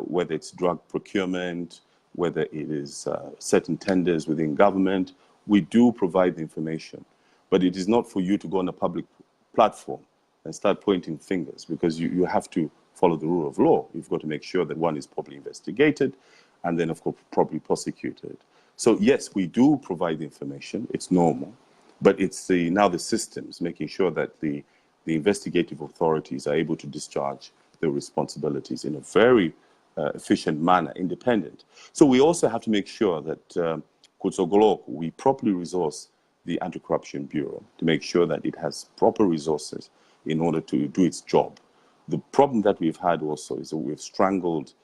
whether it's drug procurement, whether it is certain tenders within government. We do provide the information, but it is not for you to go on a public platform and start pointing fingers, because you have to follow the rule of law. You've got to make sure that one is properly investigated and then, of course, properly prosecuted. So, yes, we do provide the information. It's normal, but it's now the systems, making sure that the investigative authorities are able to discharge their responsibilities in a very efficient manner, independent. So we also have to make sure that we properly resource the Anti-Corruption Bureau to make sure that it has proper resources in order to do its job. The problem that we've had also is that we've strangled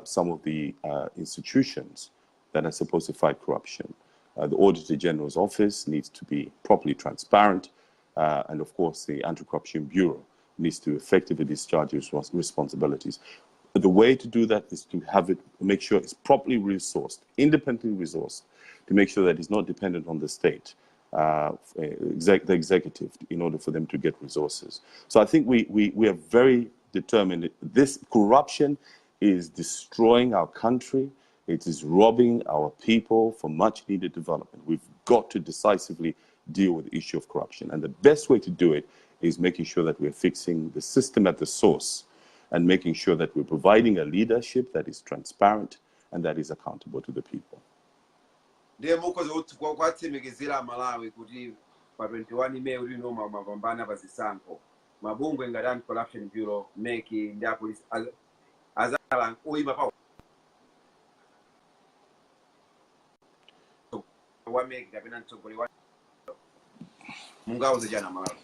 some of the institutions that are supposed to fight corruption. The Auditor General's office needs to be properly transparent, and of course the Anti-Corruption Bureau needs to effectively discharge its responsibilities. The way to do that is to have it, make sure it's properly resourced, independently resourced, to make sure that it's not dependent on the state, the executive, in order for them to get resources. So I think we are very determined. This corruption is destroying our country. It is robbing our people from much needed development. We've got to decisively deal with the issue of corruption. And the best way to do it is making sure that we're fixing the system at the source and making sure that we're providing a leadership that is transparent and that is accountable to the people. Ndiye mukoze kwatsimikizira Malawi kuti pa 21 May ulino mapambana pazisankho mabungwe ngati Anti-Corruption Bureau MEC ndi apolisi azala oyipa pa wa MEC kapena mtsogoleri wa mungauze jana Malawi.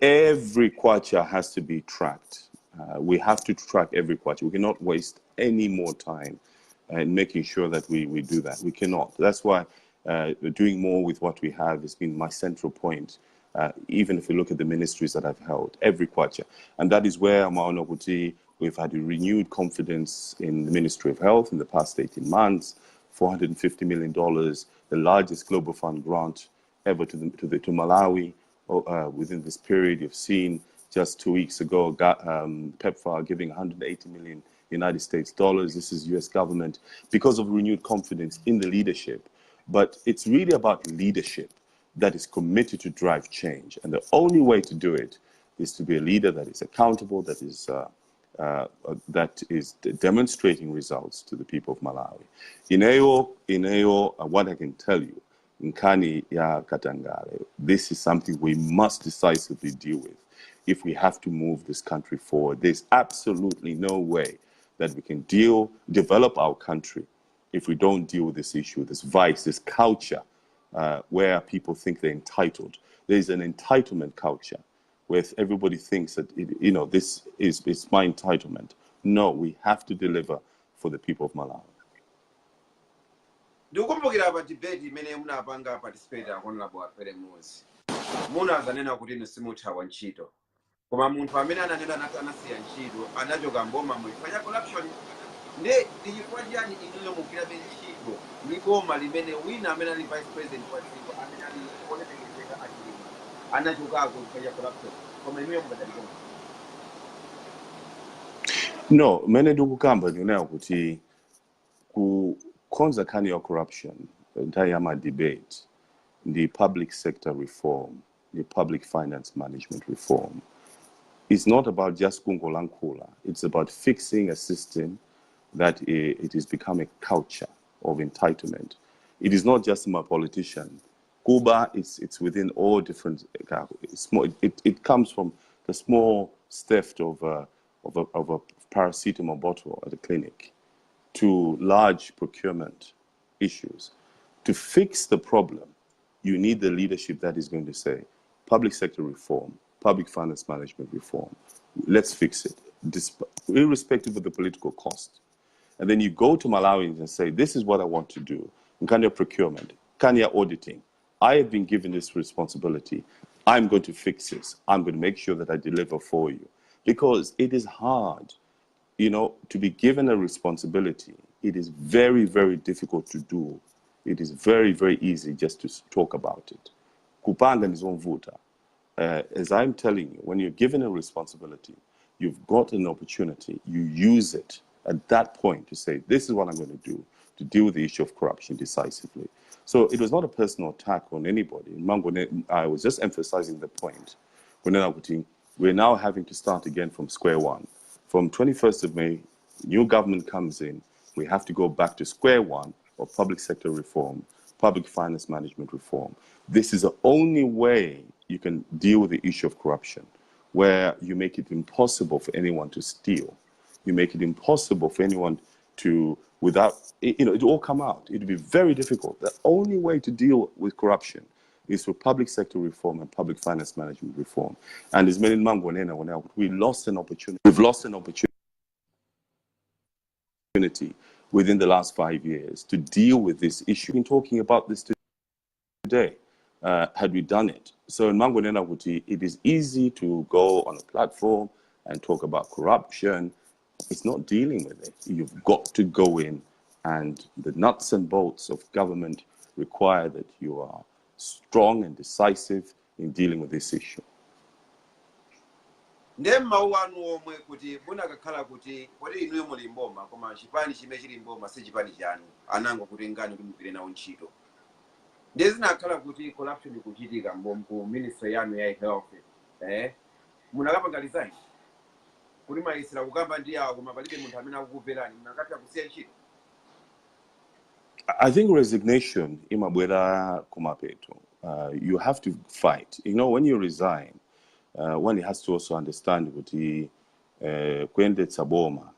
Every kwacha has to be tracked. We have to track every quarter. We cannot waste any more time in making sure that we do that. We cannot. That's why doing more with what we have has been my central point. Even if we look at the ministries that I've held every quarter. And that is where, Maonoguti, we've had a renewed confidence in the Ministry of Health in the past 18 months, $450 million, the largest global fund grant ever to Malawi within this period. You've seen just 2 weeks ago, PEPFAR giving 180 million United States dollars. This is US government because of renewed confidence in the leadership. But it's really about leadership that is committed to drive change. And the only way to do it is to be a leader that is accountable, that is demonstrating results to the people of Malawi. Ineo, what I can tell you, Nkani ya Katangale, this is something we must decisively deal with if we have to move this country forward. There's absolutely no way that we can develop our country if we don't deal with this issue, this vice, this culture, where people think they're entitled. There's an entitlement culture where everybody thinks that, this is my entitlement. No, we have to deliver for the people of Malawi. Ndikukumbukira apa debate imene munapanga participate Honorable Atupele Muluzi. Munazanena kuti nisimuthawa ntchito. Koma munthu amene ananena anasiya ntchito anachoka mboma mwifanya corruption. Nde ndichifukwa chiyani inuyo mugwira ntchito ndi boma limene wina amene ali vice president wa dziko amene ali olemekezeka achilima anachokako kufanya corruption. Koma inuyo mukadaliko. No, mene ndikukamba ndikunenayo kuti kukonza nkhani ya corruption, nthawi ya debate, the public sector reform, the public finance management reform, it's not about just kungolankhula. It's about fixing a system that it is become a culture of entitlement. It is not just my politician. Cuba, it's within all different. It comes from the small theft of a paracetamol bottle at a clinic to large procurement issues. To fix the problem, you need the leadership that is going to say, public sector reform, public finance management reform, let's fix it, irrespective of the political cost. And then you go to Malawians and say, this is what I want to do. Nkanya procurement, Kanya auditing. I have been given this responsibility. I'm going to fix this. I'm going to make sure that I deliver for you. Because it is hard, to be given a responsibility. It is very, very difficult to do. It is very, very easy just to talk about it. Kupanga nizomvuta. As I'm telling you, when you're given a responsibility, you've got an opportunity, you use it at that point to say, this is what I'm going to do to deal with the issue of corruption decisively. So it was not a personal attack on anybody. I was just emphasizing the point. We're now having to start again from square one. From 21st of May, new government comes in, we have to go back to square one of public sector reform, public finance management reform. This is the only way you can deal with the issue of corruption, where you make it impossible for anyone to steal. You make it impossible for anyone to, it all come out. It would be very difficult. The only way to deal with corruption is through public sector reform and public finance management reform. And as many we lost an opportunity. We've lost an opportunity within the last 5 years to deal with this issue. We've been talking about this today, had we done it. So in Mangonena Kuti, it is easy to go on a platform and talk about corruption. It's not dealing with it. You've got to go in, and the nuts and bolts of government require that you are strong and decisive in dealing with this issue. Ndemma wanu omwe kuti munakakhala kuti kodi inuyo muli mboma koma chipani chimene chili mboma si chipani chanu anango kuti ngani kuti mugwire nawo ntchito. Ndezinakhala kuti corruption kuchitika ku ministry yanu ya health. Munakapanga resign. Kuti mayisira kukamba ndi awo koma palibe munthu amene akukuverani munakatha kusiya ntchito. I think resignation imabwera kumapeto. You have to fight. When you resign, one has to also understand that kwende tsaboma,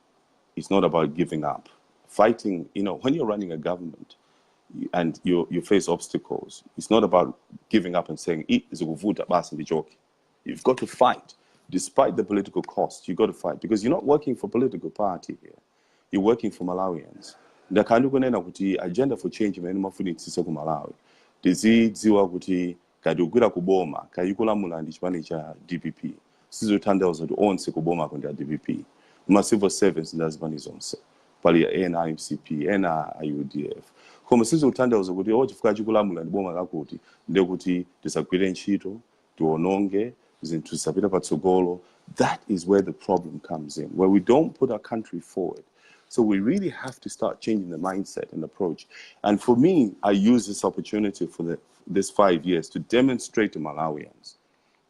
it's not about giving up. Fighting, when you're running a government and you face obstacles, it's not about giving up and saying, you've got to fight. despite the political cost, you got to fight because you're not working for a political party here. You're working for Malawians. Ndakandi kunena kuti agenda for change imene mafunitsisa ku Malawi. Tizidziwa kuti kadi ugwira kuboma kayikulamula ndi chipani cha DPP. Sizothandauza kuti onse kuboma kundi a DPP. Ma civil servants ndazipani zonse. Pali ena IMCP, ena UDF. Koma sizothandauza kuti chifukwa chikulamula ndi boma lakuti ndekuti tisagwire ntchito, tiwononge, zinthu zisapita patsogolo. That is where the problem comes in, where we don't put our country forward. So we really have to start changing the mindset and approach. And for me, I use this opportunity for this 5 years to demonstrate to Malawians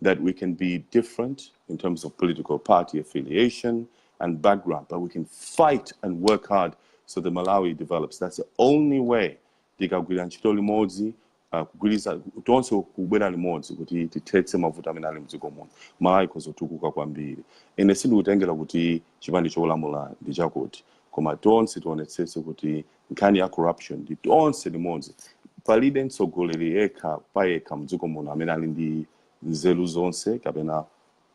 that we can be different in terms of political party affiliation and background, but we can fight and work hard so that Malawi develops. That's the only way. Tikagwira ntchito limodzi, kugwiriza tonse kubwera limodzi kuti tithetse mavuto amene ali mdziko muno. Malawi kuzotukuka kwambiri. Ine sindikutengera kuti chipani cholamula ndi chakuti. Koma tonse tionetsetse kuti nkhani ya corruption ndi tonse limodzi. Palibe mtsogoleri yekha payekha mdziko muno amene ali ndi nzeru zonse kapena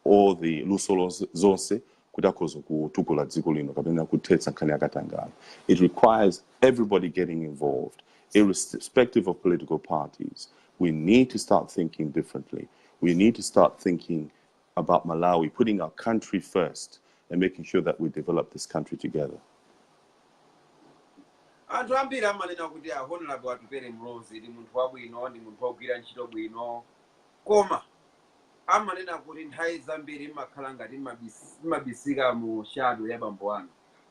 all the luso zonse kuti akhoza kutukula dziko lino kapena kuthetsa nkhani yakatangana. It requires everybody getting involved, irrespective of political parties. We need to start thinking differently. We need to start thinking about Malawi, putting our country first and making sure that we develop this country together. Anthu ambiri amanena kuti Honorable Atupele Muluzi ndi munthu wabwino, ndi munthu wogwira ntchito bwino. Koma amanena kuti nthawi zambiri makhala ngati mabisika mu shadow ya bambo anu.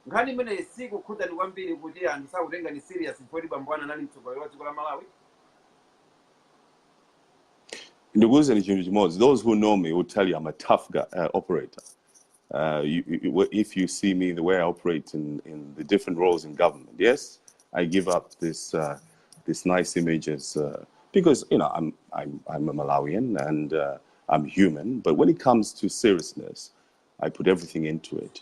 Nkhani imene sikukhudza ndi kwambiri kuti anthu sakutenga ni serious kuti bambo anu anali mtsogoleri wa dziko la Malawi. Ndikuwuzeni chinthu chimodzi. Those who know me will tell you I'm a tough guy, operator. If you see me the way I operate in the different roles in government, yes, I give up this nice image as because I'm a Malawian and I'm human. But when it comes to seriousness, I put everything into it.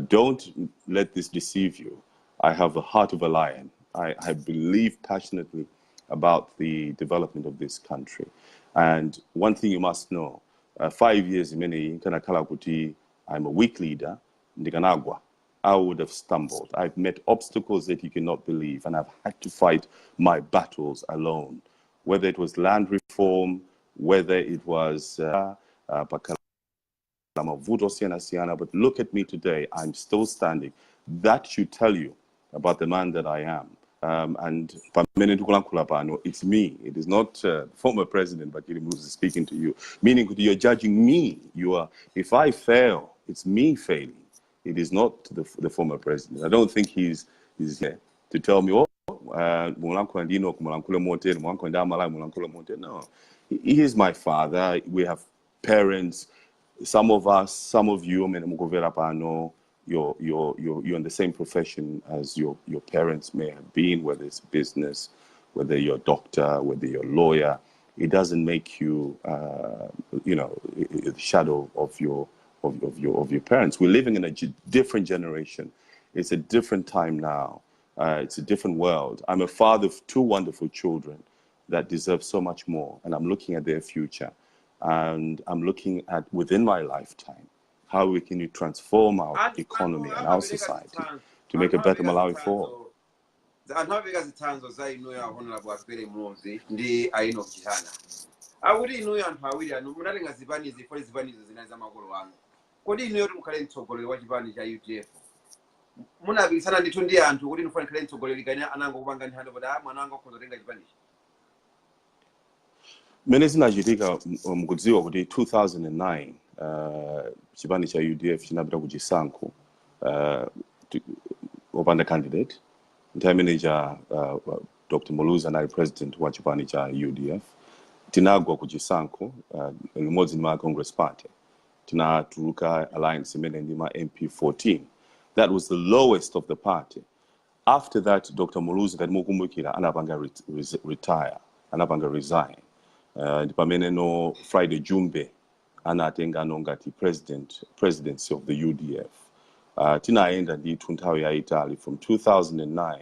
Don't let this deceive you. I have the heart of a lion. I believe passionately about the development of this country. And one thing you must know: 5 years in I'm a weak leader, Ndikanagwa, I would have stumbled. I've met obstacles that you cannot believe, and I've had to fight my battles alone. Whether it was land reform, whether it was but look at me today, I'm still standing. That should tell you about the man that I am. And it's me. It is not former President Bakiri Muluzi speaking to you. Meaning you're judging me. If I fail, it's me failing. It is not the former president. I don't think he's here to tell me, no. He is my father. We have parents. Some of us, some of you, you're in the same profession as your parents may have been, whether it's business, whether you're a doctor, whether you're a lawyer. It doesn't make you, the shadow of your parents. We're living in a different generation. It's a different time now. It's a different world. I'm a father of 2 wonderful children that deserve so much more, and I'm looking at their future, and I'm looking at within my lifetime how we can transform our economy and our society to make a better Malawi forward. Kodi ino yoti mukhale mtsogoleri wa chipani cha UDF. Munabisana ndithu ndi anthu kuti ndifuna ndikhale mtsogoleri kani anango kupanga nthando kuti mwana wanga ukhoza kutenga chipani ichi. Mene zinachitika mukudziwa kuti 2009 chipani cha UDF chinapita kuchisankho opanda candidate. Nthawi imene Dr. Muluzi anali president wa chipani cha UDF. Tinagwa kuchisankho limodzi ndi ma Congress Party. Tinatuluka alliance imene ndi ma MP 14. That was the lowest of the party. After that, Dr. Muluzi ngati mukumbukira anapanga retire, anapanga resign. Pamene no Friday Jumbe anatenga ngati presidency of the UDF. Tinaenda ndi nthawi ya Italy from 2009,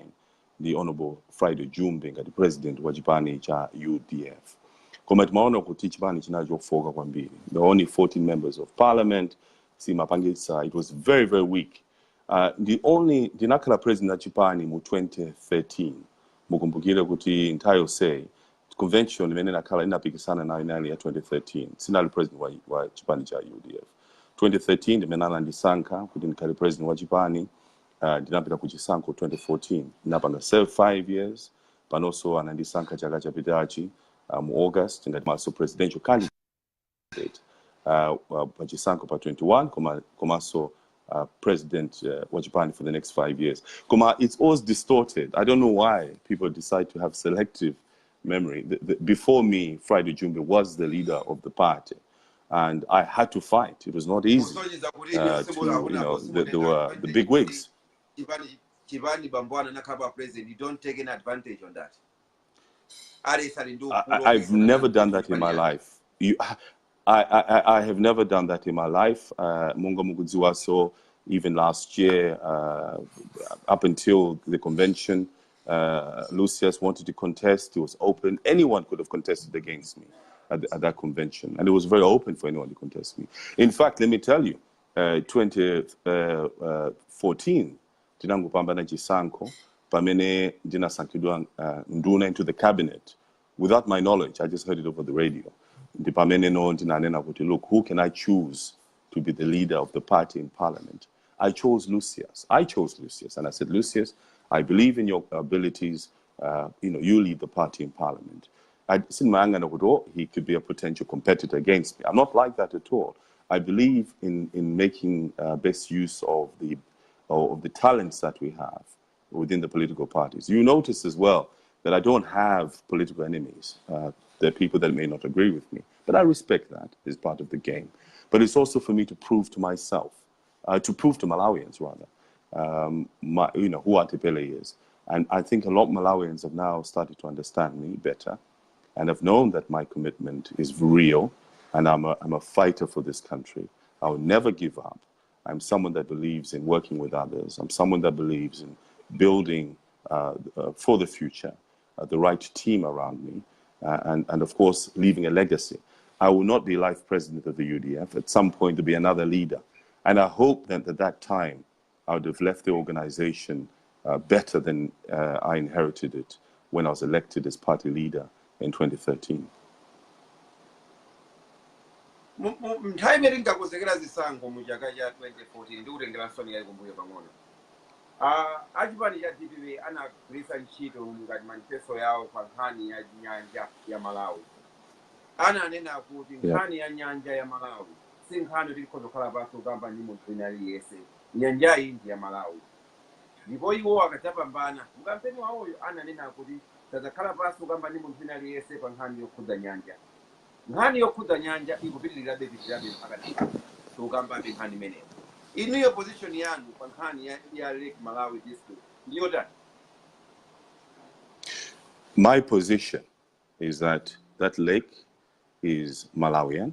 the Honorable Friday Jumbe ngati president wa chipani cha UDF. koma timaona kuti chipani chinachofoka kwambiri. There were only 14 members of parliament. Simapangisa, it was very, very weak. Ndinakhala president achipani mu 2013. Mukumbukire kuti entire say convention imene nakhala inapikisana nayo inali ya 2013. Sinali president wa chipani cha UDF. 2013 ndimene anandisankha kuti ndikhale president wa chipani. Ndinapita ku chisankho 2014. Ndinapanga serve 5 years. Panonso anandisankha chaka chapitachi mu August ngati maso presidential candidate. Pachisankho pa 21 komanso president wa Japan for the next 5 years. It's always distorted. I don't know why people decide to have selective memory. Before me, Friday Jumbe was the leader of the party, and I had to fight. It was not easy. There were the big wigs. Chivani Bambwana Nakaba president, you don't take any advantage on that. I've never done that in my life. I have never done that in my life. Munga Mugudziwaso, even last year, up until the convention, Lucius wanted to contest. It was open. Anyone could have contested against me at that convention. And it was very open for anyone to contest me. In fact, let me tell you, 2014, Tinangu Pambana Chisanko, Pamene Dina Sankidua Nduna into the cabinet. Without my knowledge, I just heard it over the radio. Look, who can I choose to be the leader of the party in parliament? I chose Lucius. And I said, Lucius, I believe in your abilities. You lead the party in parliament. I said, he could be a potential competitor against me. I'm not like that at all. I believe in making best use of the talents that we have within the political parties. You notice as well that I don't have political enemies. There are people that may not agree with me, but I respect that. It's part of the game. But it's also for me to prove to myself, to prove to Malawians rather, who Atupele is. And I think a lot of Malawians have now started to understand me better, and have known that my commitment is real, and I'm a fighter for this country. I will never give up. I'm someone that believes in working with others. I'm someone that believes in building for the future the right team around me. And of course, leaving a legacy. I will not be life president of the UDF. At some point, there'll be another leader. And I hope that at that time, I would have left the organization better than I inherited it when I was elected as party leader in 2013. Ajibani ya DPW anagulisa nchito ngati manifesto yao kwa nkhani ya nyanja ya Malawi. Ananena kuti nkhani ya nyanja ya Malawi si nkhani ilikondokhala basi kugamba ndi munthu inali yese. Nyanja iyi ndi ya Malawi. Ndipo iwo akachapambana. Mkampeni wawoyo ananena kuti tazakhala basi kugamba ndi munthu inali yese pa nkhani yokhudza nyanja. Nkhani yokhudza nyanja ikupitirirabe mpaka kugamba ndi nkhani imeneyo. In your position, Yan, Lake Malawi district, my position is that that lake is Malawian.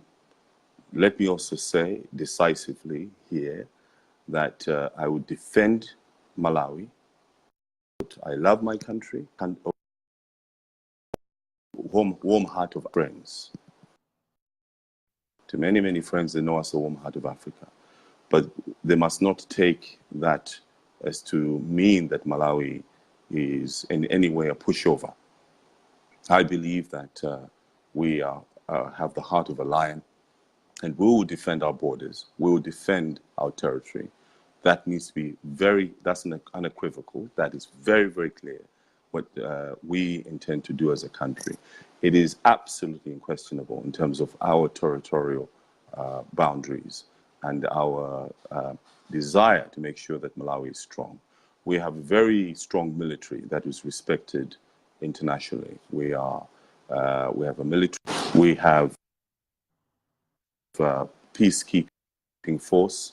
Let me also say decisively here that I would defend Malawi. I love my country and warm heart of friends. To many, many friends, they know us a warm heart of Africa. But they must not take that as to mean that Malawi is in any way a pushover. I believe that we have the heart of a lion, and we will defend our borders. We will defend our territory. That needs to be that's unequivocal. That is very, very clear what we intend to do as a country. It is absolutely unquestionable in terms of our territorial boundaries and our desire to make sure that Malawi is strong. We have a very strong military that is respected internationally. We have a military. We have a peacekeeping force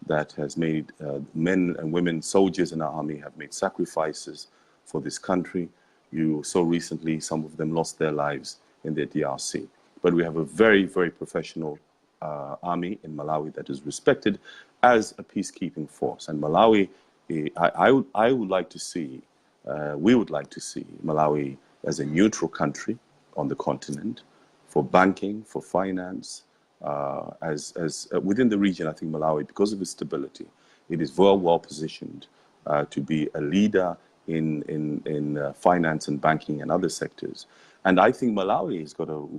that has made men and women, soldiers in our army have made sacrifices for this country. You saw recently some of them lost their lives in the DRC. But we have a very, very professional army in Malawi that is respected as a peacekeeping force. And Malawi, I would like to see, we would like to see Malawi as a neutral country on the continent, for banking, for finance, within the region. I think Malawi, because of its stability, it is very well positioned to be a leader in finance and banking and other sectors. And I think Malawi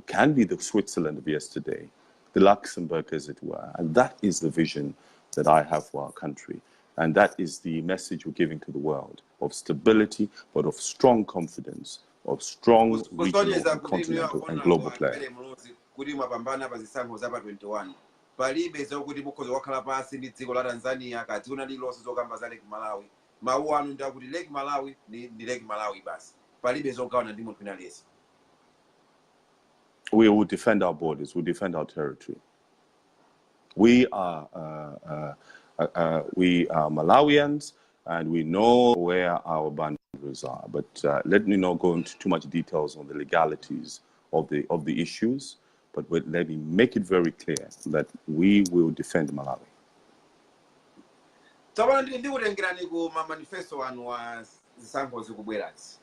can be the Switzerland of yesterday, the Luxembourg, as it were. And that is the vision that I have for our country. And that is the message we're giving to the world, of stability, but of strong confidence, of strong regional and continental and global players. Kuti mapambana pa zisankho za pa 21 palibe zokuti mukhoza wakhala pansi ndi dziko la Tanzania kati una lilonse zokamba za Lake Malawi. Mawu anu ndi akuti Lake Malawi ndi Lake Malawi basi, palibe zogawana ndi munthu inalesi. We will defend our borders, we defend our territory. We are Malawians, and we know where our boundaries are. But let me not go into too much details on the legalities of the issues. But let me make it very clear that we will defend Malawi. Tsopano ndikutengerani ku manifesto anu wa zisankho zikubwerazi.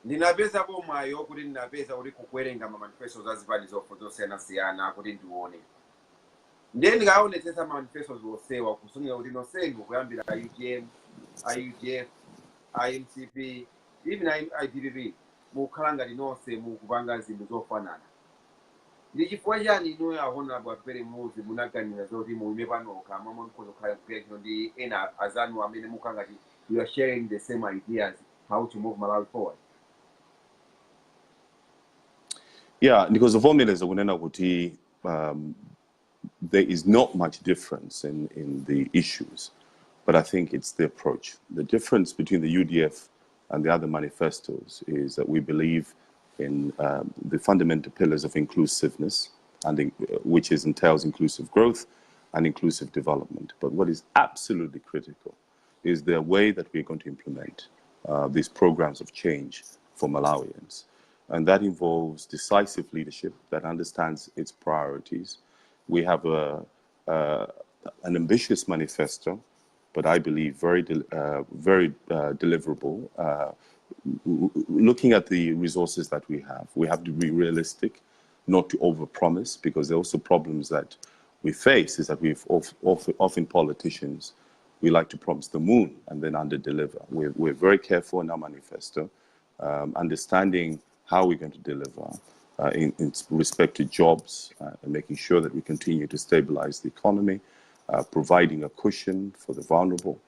Ndinapeza mwayo kuti ndinapeza kuti kuwerenga manifesto za zipani zosiyanasiyana kuti ndione. Ndiye ndikaonetsetsa manifesto zosewa kusungira kuti nonsenu kuyambira UGM, UDF, IMCP, even IPPP mukhala ngati nonse mukupanga zinthu zofanana. Ndi chifukwa chani inu Honorable Atupele Muluzi munaganiza zoti muime panoka momwe mukhoza kukhala kuperekero ndi ena azanu amene mukhala ngati you are sharing the same ideas how to move Malawi forward? Yeah, because the formula is kunena kuti there is not much difference in the issues, but I think it's the approach. The difference between the UDF and the other manifestos is that we believe in the fundamental pillars of inclusiveness, and which entails inclusive growth and inclusive development. But what is absolutely critical is the way that we're going to implement these programs of change for Malawians. And that involves decisive leadership that understands its priorities. We have an ambitious manifesto, but I believe very deliverable. Looking at the resources that we have to be realistic, not to overpromise, because there are also problems that we face is that often politicians, we like to promise the moon and then underdeliver. We're very careful in our manifesto, understanding how we're going to deliver in respect to jobs, and making sure that we continue to stabilize the economy, providing a cushion for the vulnerable,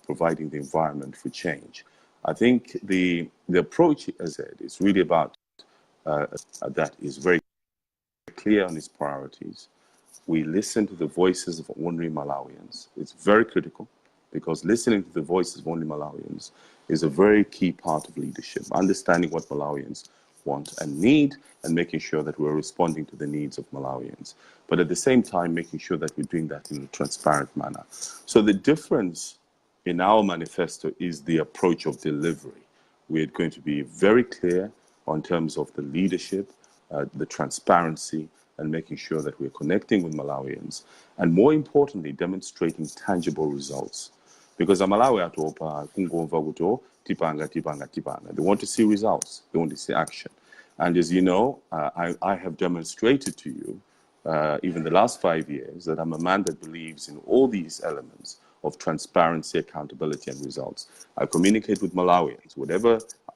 providing the environment for change. I think the approach, as I said, is really about that is very clear on its priorities. We listen to the voices of ordinary Malawians. It's very critical, because listening to the voices of ordinary Malawians is a very key part of leadership, understanding what Malawians want and need, and making sure that we're responding to the needs of Malawians. But at the same time, making sure that we're doing that in a transparent manner. So the difference in our manifesto is the approach of delivery. We're going to be very clear on terms of the leadership, the transparency, and making sure that we're connecting with Malawians, and more importantly, demonstrating tangible results. Because Malawi atopa kungomva kuto tipanga. They want to see results. They want to see action. And as you know, I have demonstrated to you, even the last 5 years, that I'm a man that believes in all these elements of transparency, accountability, and results. I communicate with Malawians,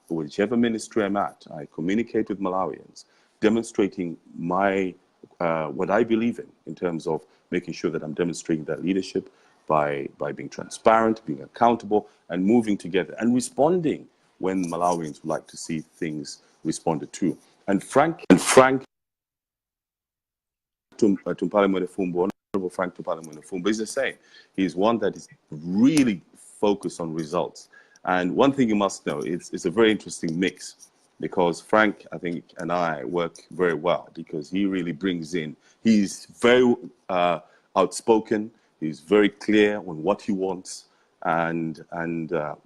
whichever ministry I'm at, I communicate with Malawians, demonstrating what I believe in terms of making sure that I'm demonstrating that leadership by being transparent, being accountable, and moving together, and responding when Malawians would like to see things responded to. And Frank Atupele Muluzi, Honorable Frank Atupele Muluzi, is the same. He's one that is really focused on results. And one thing you must know, it's a very interesting mix, because Frank, I think, and I work very well, because he really brings in, he's very outspoken, he's very clear on what he wants, and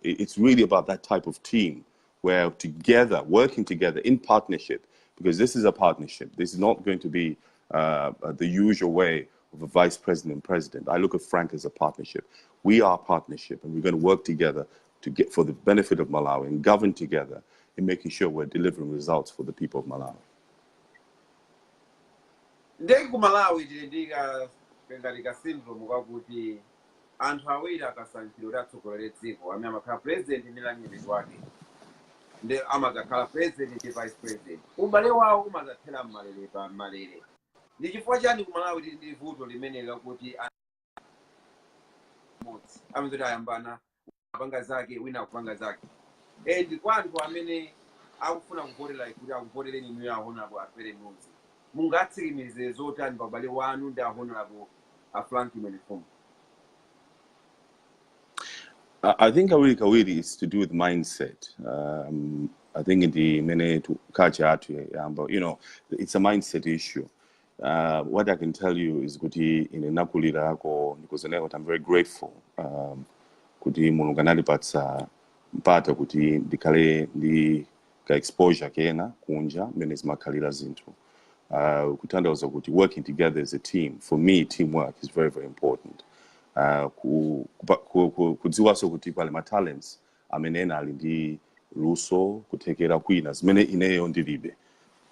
it's really about that type of team where together, working together in partnership, because this is a partnership. This is not going to be the usual way of a vice president and president. I look at Frank as a partnership. We are a partnership, and we're going to work together to get for the benefit of Malawi and govern together in making sure we're delivering results for the people of Malawi. Ndege kumalawi tilindika ngati syndrome kwakuti anthu awiri akasankhidwa atsogolera dziko amene amakhala president ndi lamuliro wake ndi amakakhala president ndi vice president ubale wawo umazathera mmalere pa mmalere. Ndi chifukwa chani kumalawi tili ndi vuto limene lakuti amazoti ayambana kupanga zake wina akupanga zake ndi kwa anthu amene akufuna kuvotera kuti akuvotereni inuyo ahonapo Atupele Muluzi mungatsikimizire zotani pa ubale wanu ndi ahonapo a Frank Mwenefuma? I think Kawiri is to do with mindset. I think in the minute you know, it's a mindset issue. What I can tell you is kuti in nakulira ko because I'm very grateful. Kuti mulunganali patsa mpata kuti ndikale ndi ka exposure kena kunja mene zimakhalira zinthu. Kutanthauza kuti working together as a team, for me teamwork is very, very important. Kudziwaso kuti pale ma talents amenena ali ndi luso kutekera kwina zimene ineyo ndilibe,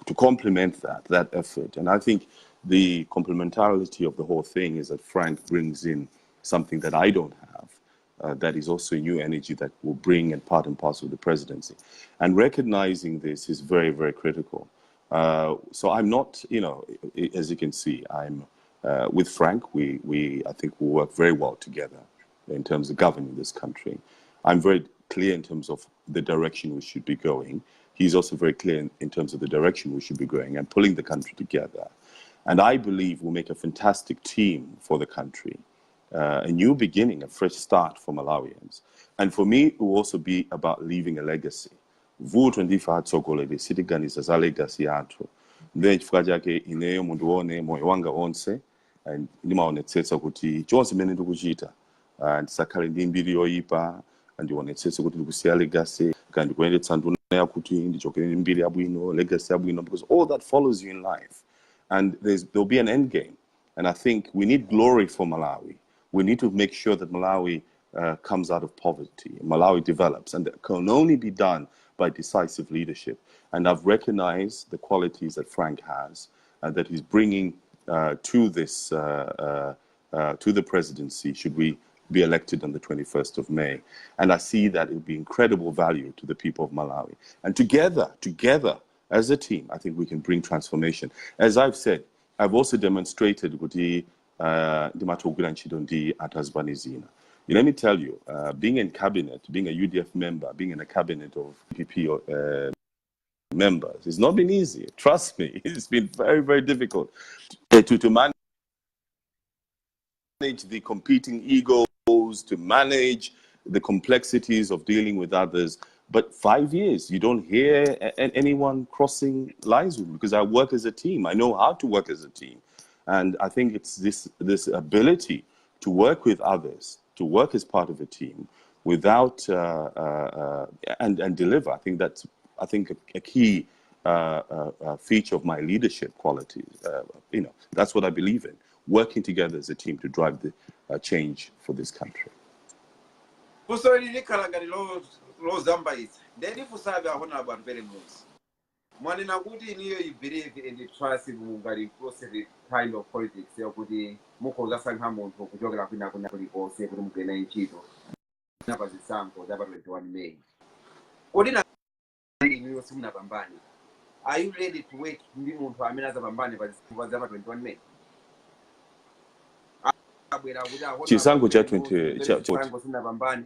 to complement that effort. And I think the complementarity of the whole thing is that Frank brings in something that I don't have, that is also a new energy that will bring and part and parcel of the presidency. And recognizing this is very, very critical. So I'm not, you know, as you can see, I'm with Frank, I think we work very well together in terms of governing this country. I'm very clear in terms of the direction we should be going. He's also very clear in terms of the direction we should be going and pulling the country together. And I believe we'll make a fantastic team for the country, a new beginning, a fresh start for Malawians. And for me, it will also be about leaving a legacy. Vuto ndifa hatsogolere sitiganiza za legacy yathu. Ndiye chifukwa chake ineyo mundione moyo wanga onse ndimaonetsetsa kuti chonse mene ndikuchita ndisakhale ndi mbiri yoyipa, ndionetsetse kuti ndikusiya legacy kandi kuyendetsa nduna yakuti ndichokere ndi mbiri yabwino, legacy yabwino, because all that follows you in life. And there'll be an end game. And I think we need glory for Malawi. We need to make sure that Malawi comes out of poverty, Malawi develops, and that can only be done by decisive leadership. And I've recognized the qualities that Frank has and that he's bringing to this, to the presidency, should we be elected on the 21st of May. And I see that it will be incredible value to the people of Malawi. And together, as a team, I think we can bring transformation. As I've said, I've also demonstrated kuti ndimatogwira ntchito ndi atazbanizina. Let me tell you, being in cabinet, being a UDF member, being in a cabinet of PPP members, it's not been easy. Trust me, it's been very, very difficult to manage the competing egos, to manage the complexities of dealing with others. But 5 years, you don't hear anyone crossing lines with me because I work as a team. I know how to work as a team. And I think it's this ability to work with others, to work as part of a team without, and deliver. I think that's, a key feature of my leadership qualities. You know, that's what I believe in, working together as a team to drive the change for this country. Lo zamba is then if usabe ahona about very much mwanena kuti niyo you believe in the trust mungari process kind of politics yokuti mukoza sankha munthu kuchokera kwina kulikonse kuti mugena ntchito napa zisankho za 21 May kodi na niyo simunapambane. Are you ready to wait ndi munthu amene azapambane pa zisankho za 21 May? Chisankho cha 20 sinapambane.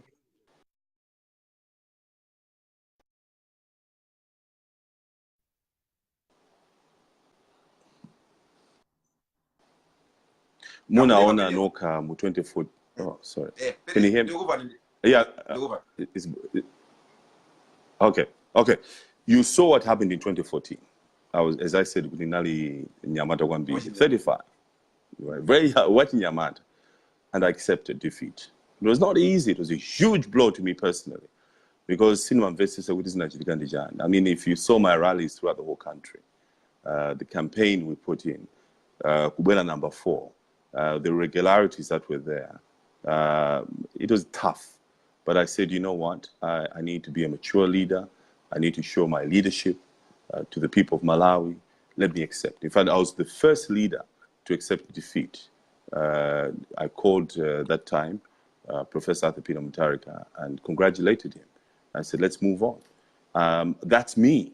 Munaona noka mu 24. Oh, sorry. Can you hear me? Yeah. Okay. You saw what happened in 2014. I was, as I said, Nali Nyamata 35. Very wet in Nyamata. And I accepted defeat. It was not easy. It was a huge blow to me personally. Because cinema investors are with this. I mean, if you saw my rallies throughout the whole country, the campaign we put in, Kubela number 4, the irregularities that were there, it was tough. But I said, you know what? I need to be a mature leader. I need to show my leadership to the people of Malawi. Let me accept. In fact, I was the first leader to accept defeat. I called that time Professor Atupele Muluzi and congratulated him. I said, let's move on. That's me,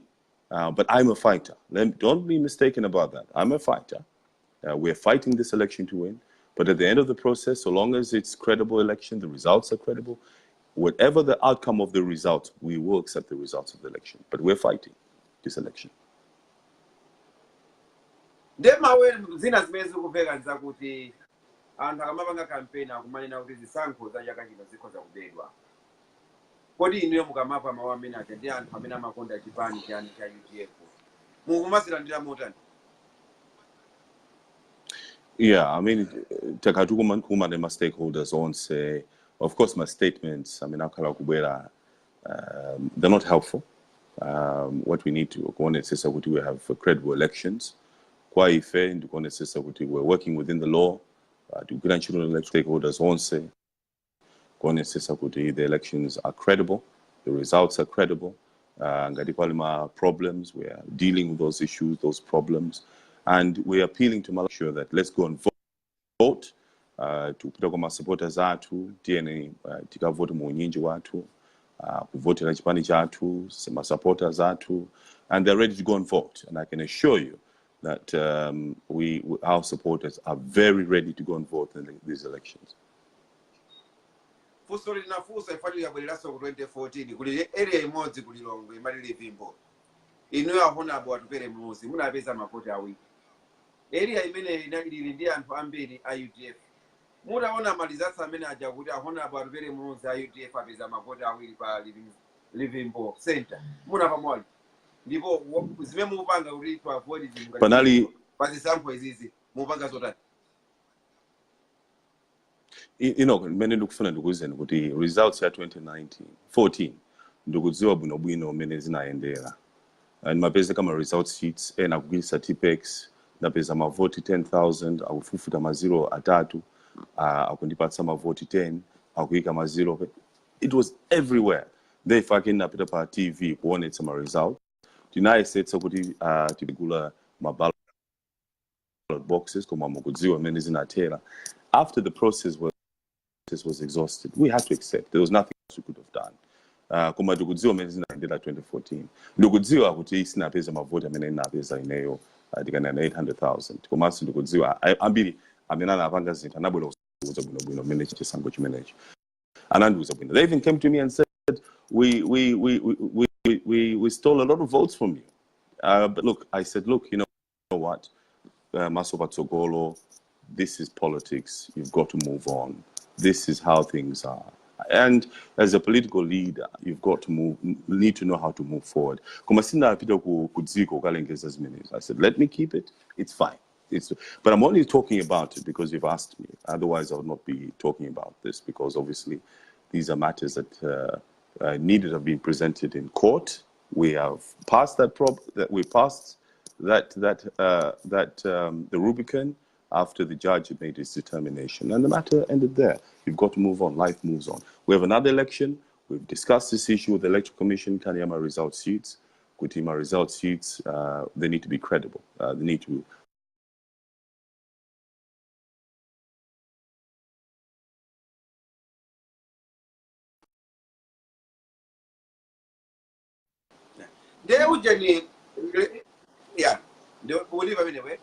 but I'm a fighter. Don't be mistaken about that. I'm a fighter. We're fighting this election to win. But at the end of the process, so long as it's credible election, the results are credible, whatever the outcome of the results, we will accept the results of the election. But we're fighting this election. Demawe zina zimezi kuveka nzakuti anthu akamapanga campaign akumanena kuti zisankho za chaka chino zikhoza kubedwa. Kodi inuyo mukamapa mawu amene ati ndi anthu amene amakonda chipani chani cha UDF mukumazilandira motani? Yeah, I mean, my stakeholders on say, of course, my statements, I mean, they're not helpful. What we need to go on is we have credible elections. Quite fair, we're working within the law. Stakeholders on say, the elections are credible, the results are credible. Problems, we are dealing with those issues, those problems. And we're appealing to make sure that let's go and vote. To put my supporters atu, tika vote munyinji watu, vote na chipani chatu, my supporters atu, and they're ready to go and vote. And I can assure you that our supporters are very ready to go and vote in these elections. Fusori na fusa ifali ya bwelelaso 2014 kuli area imodzi kuli Longwe imalili vimbo. Inuyo Honorable Atupele Muluzi muna pesa makoti awiri. Area imene inalili ndi anthu ambiri a UDF. Mutaona malizasa amene aja kuti Honorable Atupele Muluzi a UDF apeza makoti awiri pa Livimbo Center. Muna pamwali. Ndipo zime mupanga kuti to avoid Panali pazisankho izizi mupanga zotani. Mene ndikufuna ndikuzeni kuti results ya 2014 ndikudziwa bwinobwino mene zinaendera. And mapeza kama result sheets ena kugwisa TPEX napeza mavoti 10,000 akufufuta maziro atatu akundipatsa mavoti 10 akuika maziro. It was everywhere. They fucking napita pa TV kuonetsa ma result. Tinayisetsa kuti tigula ma ballot boxes koma mukudziwa mene zinatera. After the process was exhausted, we had to accept. There was nothing else we could have done. Koma ndikudziwa mene zinaendera 2014. Ndikudziwa kuti sinapeza mavoti amene inapeza ineyo tikana 800,000. Koma ndikudziwa ambiri amene anapanga zinthu anabwera kuuza bwinobwino mene chisango chimenechi. Anandiuza bwino. They even came to me and said, we stole a lot of votes from you. But look, I said, look, you know what? Masoba Tsogolo, this is politics. You've got to move on. This is how things are. And as a political leader, you've got to need to know how to move forward. I said, let me keep it. It's fine. But I'm only talking about it because you've asked me. Otherwise, I would not be talking about this because obviously these are matters that needed to have been presented in court. We have passed that we passed the Rubicon after the judge made his determination, and the matter ended there. You've got to move on. Life moves on. We have another election. We've discussed this issue with the Electoral Commission. Kanyama result sheets, Kutima result sheets. They need to be credible. They need to. Yeah, believe anyway.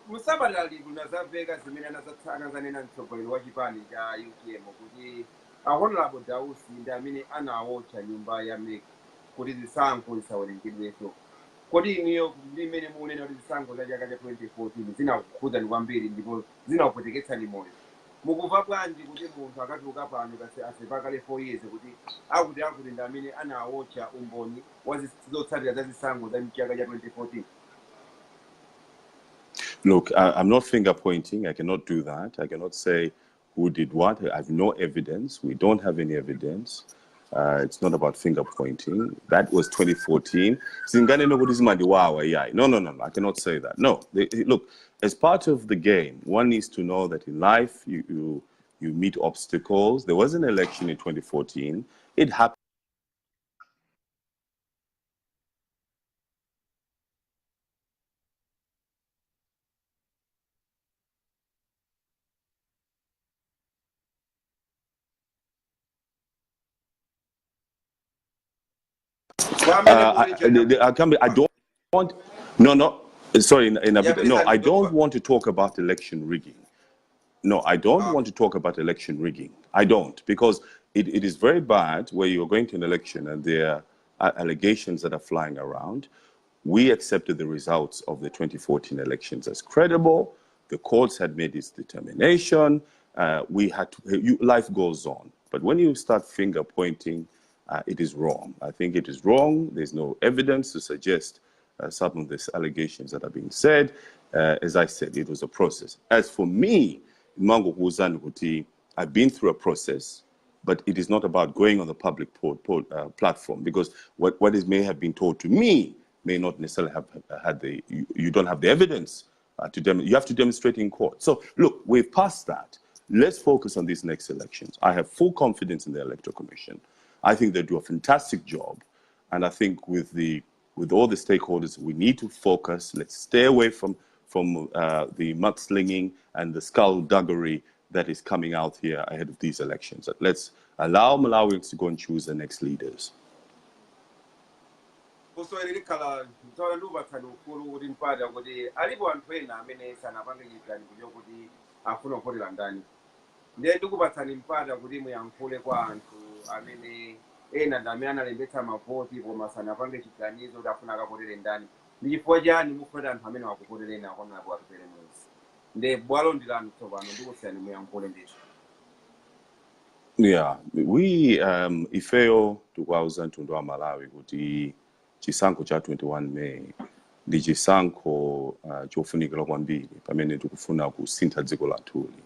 Musabali kunazaveka zimene anazanena mtsogoleri wa chipani cha UTM kuti Honorable Dausi ndi amene anawocha nyumba ya MEC kuti zisankho zisawerengedweso. Kodi iniyo limene munena kuti zisankho za chaka cha 2014 zinakukhudza ni kwambiri ndipo zinakupweteketsani moyo. Mukumva bwanji kuti munthu akatuluka pano asepakale 4 years kuti akuti ndi amene anawocha umboni wazotsatira za zisankho za chaka cha 2014? Look, I'm not finger pointing. I cannot do that. I cannot say who did what. I have no evidence. We don't have any evidence. It's not about finger pointing. That was 2014. No. I cannot say that. No. Look, as part of the game, one needs to know that in life you meet obstacles. There was an election in 2014. It happened. I can't be, I don't want, no, sorry, no, I don't want to talk about election rigging. No, I don't want to talk about election rigging. I don't, because it is very bad where you're going to an election and there are allegations that are flying around. We accepted the results of the 2014 elections as credible. The courts had made its determination. Life goes on. But when you start finger pointing, it is wrong. I think it is wrong. There's no evidence to suggest some of these allegations that are being said. As I said, it was a process. As for me, I've been through a process, but it is not about going on the public platform, because what may have been told to me may not necessarily have had you don't have the evidence you have to demonstrate in court. So look, we've passed that. Let's focus on these next elections. I have full confidence in the Electoral Commission. I think they do a fantastic job, and I think with all the stakeholders, we need to focus. Let's stay away from the mudslinging and the skullduggery that is coming out here ahead of these elections. Let's allow Malawians to go and choose the next leaders. Yeah, we ifeo tukauza ntundwa Malawi kuti chisankho cha 21 May ndi chisankho chofunikira kwambiri pamene tikufuna kusintha dziko lathuli.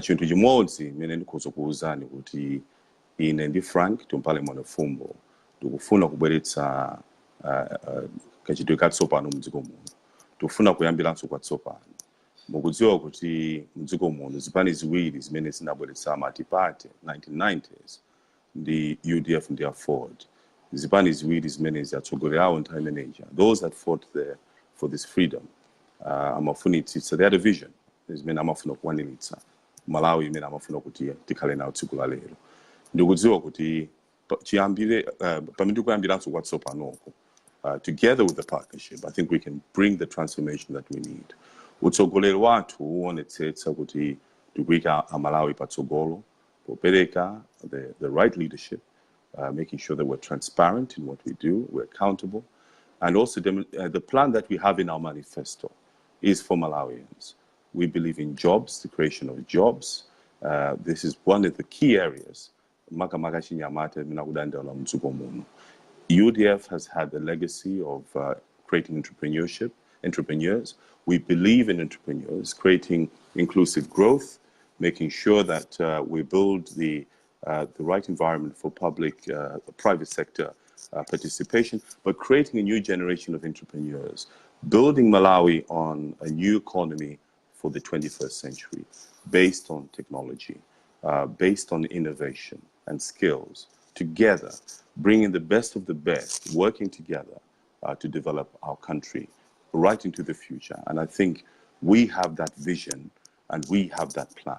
Chinthu chimodzi mene ndikhoza kuwuzani kuti ine ndi Frank Tumpale Mwanafumbo tikufuna kubweretsa kachitidwe katsopano mdziko muno. Tikufuna kuyambiranso kwatsopano. Mukudziwa kuti mdziko muno zipani ziwiri zimene zinabweretsa amatipate 1990s ndi UDF ndi Ford. Zipani ziwiri zimene ziatsogolerawo nthawi imeneja. Those that fought there for this freedom amafunitsitsa, they had a vision zimene amafuna kukwaniritsa Malawi imene amafuna kuti tikhale nawo tsiku la lero. Ndikudziwa kuti pamene tikuyambiranso kwatsopanoko, together with the partnership, I think we can bring the transformation that we need. Utsogoleri wathu uonetsetsa kuti tikuyika Malawi patsogolo, popereka the right leadership, making sure that we're transparent in what we do, we're accountable, and also the plan that we have in our manifesto is for Malawians. We believe in jobs, the creation of jobs. This is one of the key areas. UDF has had the legacy of creating entrepreneurs. We believe in entrepreneurs, creating inclusive growth, making sure that we build the right environment for private sector participation, but creating a new generation of entrepreneurs, building Malawi on a new economy for the 21st century, based on technology, based on innovation and skills, together, bringing the best of the best, working together to develop our country right into the future. And I think we have that vision and we have that plan.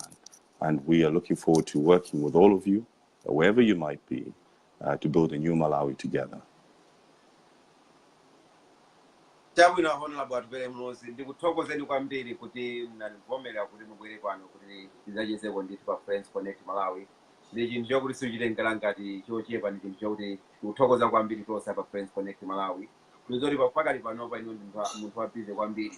And we are looking forward to working with all of you, wherever you might be, to build a new Malawi together. Chabwino Honorable Atupele Muluzi, ndikuthokozeni kwambiri kuti mnandivomera kuti mubwere pano kuti tidzachezeko ndithu pa Friends Connect Malawi. Ndi chinthu chokuti sichitengera ngati chochepa, ndi chinthu chokuti tikuthokoza kwambiri tonse pa Friends Connect Malawi. Tizoti pakali panopa ino munthu wabize kwambiri.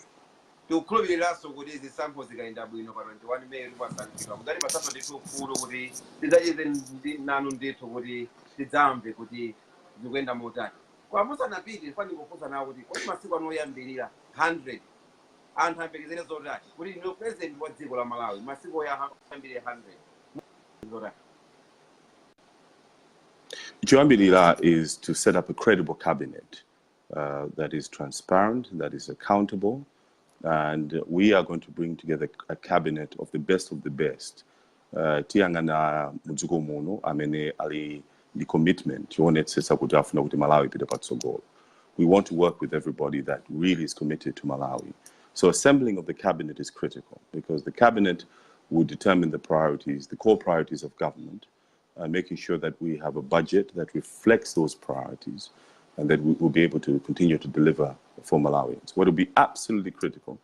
Tikukhulupiriranso kuti zisankho zikayenda bwino pa 21 May tipasankhidwa. Kudali pasaso ndithu ufulu kuti tidzacheze nanu ndithu kuti tidzamve kuti zikuyenda motani. Kwa musanapite fani kufusa nawo kuti kwa masiku anoyambirira 100 anthu ampekezere zotati kuti no president wa dziko la Malawi masiku oyambirira 100 zotati. Choyambirira is to set up a credible cabinet that is transparent, that is accountable, and we are going to bring together a cabinet of the best of the best. Tiyangana mdziko muno amene ali the commitment yonetsetsa kuti afuna kuti Malawi ipite patsogolo. We want to work with everybody that really is committed to Malawi. So assembling of the cabinet is critical because the cabinet will determine the priorities, the core priorities of government, making sure that we have a budget that reflects those priorities and that we will be able to continue to deliver for Malawians. What will be absolutely critical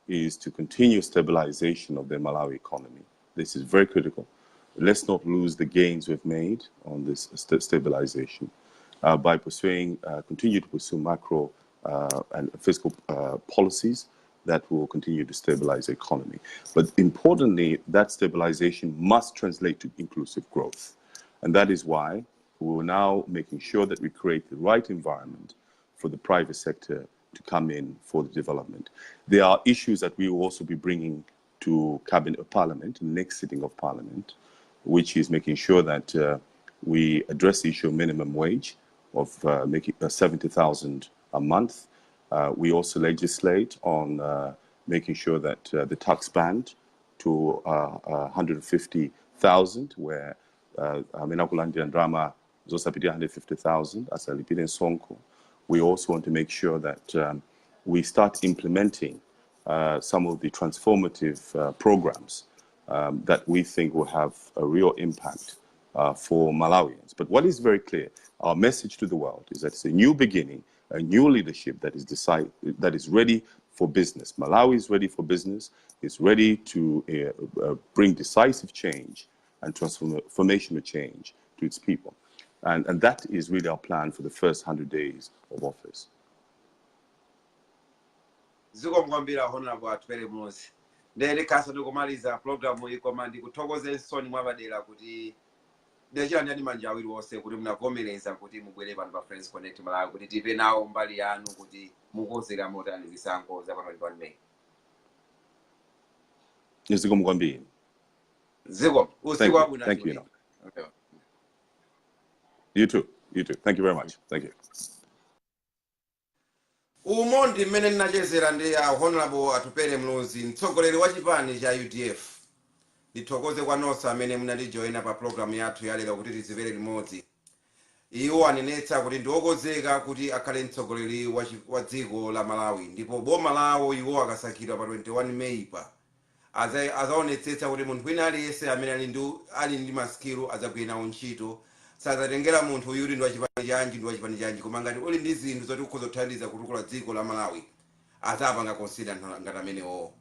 is to continue stabilization of the Malawi economy. This is very critical. Let's not lose the gains we've made on this stabilization by continue to pursue macro and fiscal policies that will continue to stabilize the economy. But importantly, that stabilization must translate to inclusive growth. And that is why we're now making sure that we create the right environment for the private sector to come in for the development. There are issues that we will also be bringing to Cabinet of Parliament, the next sitting of Parliament, which is making sure that we address the issue of minimum wage of making 70,000 a month. We also legislate on making sure that the tax band to 150,000, where Minakulandi and Drama Zosapiti 150,000 as a Lipidin Sonko. We also want to make sure that we start implementing some of the transformative programs that we think will have a real impact for Malawians. But what is very clear, our message to the world is that it's a new beginning, a new leadership that is ready for business. Malawi is ready for business. It's ready to bring decisive change and transformational change to its people. And that is really our plan for the first 100 days of office. Zikomkwambira Honorable Atupele Muluzi. Ndele kasa ndikumaliza programu ikoma ndikuthokoze nsoni mwabadera kuti ndechira ndani manja awiri wonse kuti munavomereza kuti mubwere pano pa Friends Connect Malawi kuti tipe nawo mbali yanu kuti mukozera motani zisankho za pano pa May. Zikomkwambira. Zikom, usiku wabwino. Thank you. Okay. You too. Thank you very much. Thank you. Umondi mmene ndinachezera ndi Honorable Atupele Muluzi, mtsogoleri wa chipani cha UDF. Ndithokoze kwa nonse amene munatijoyina pa programu yathu yalero kuti tizimvere limodzi. Iwo anenetsa kuti ndiokozeka kuti akhale mtsogoleri wa dziko la Malawi, ndipo boma lawo iwo akasankhidwa pa 21 May pa azaonetsetsa kuti munthu wina aliyense amene ali ndi maskilu adzagwira nawo ntchito. Sadzatengera munthu uyu ndi wachipani chanji koma ngati uli ndi zinthu zoti ukhoza kuthandiza kutukula dziko la Malawi adzapanga consider ngati amenewo.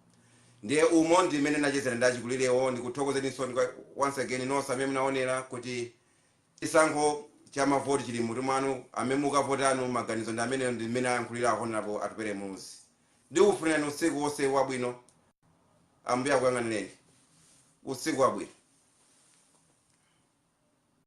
Ndiye umo ndi mmene ndachezera ndachikulirewo. Ndikuthokozeninso once again nonse amene munaonera kuti chisankho cha mavoti chili mutu mwanu, amene mukavotanu maganizo ndi amene ndi mmene ayankhulira Honorable Atupele Muluzi. Ndikufunirani usiku wonse wabwino. Ambuye akuyang'anireni. Usiku wabwino.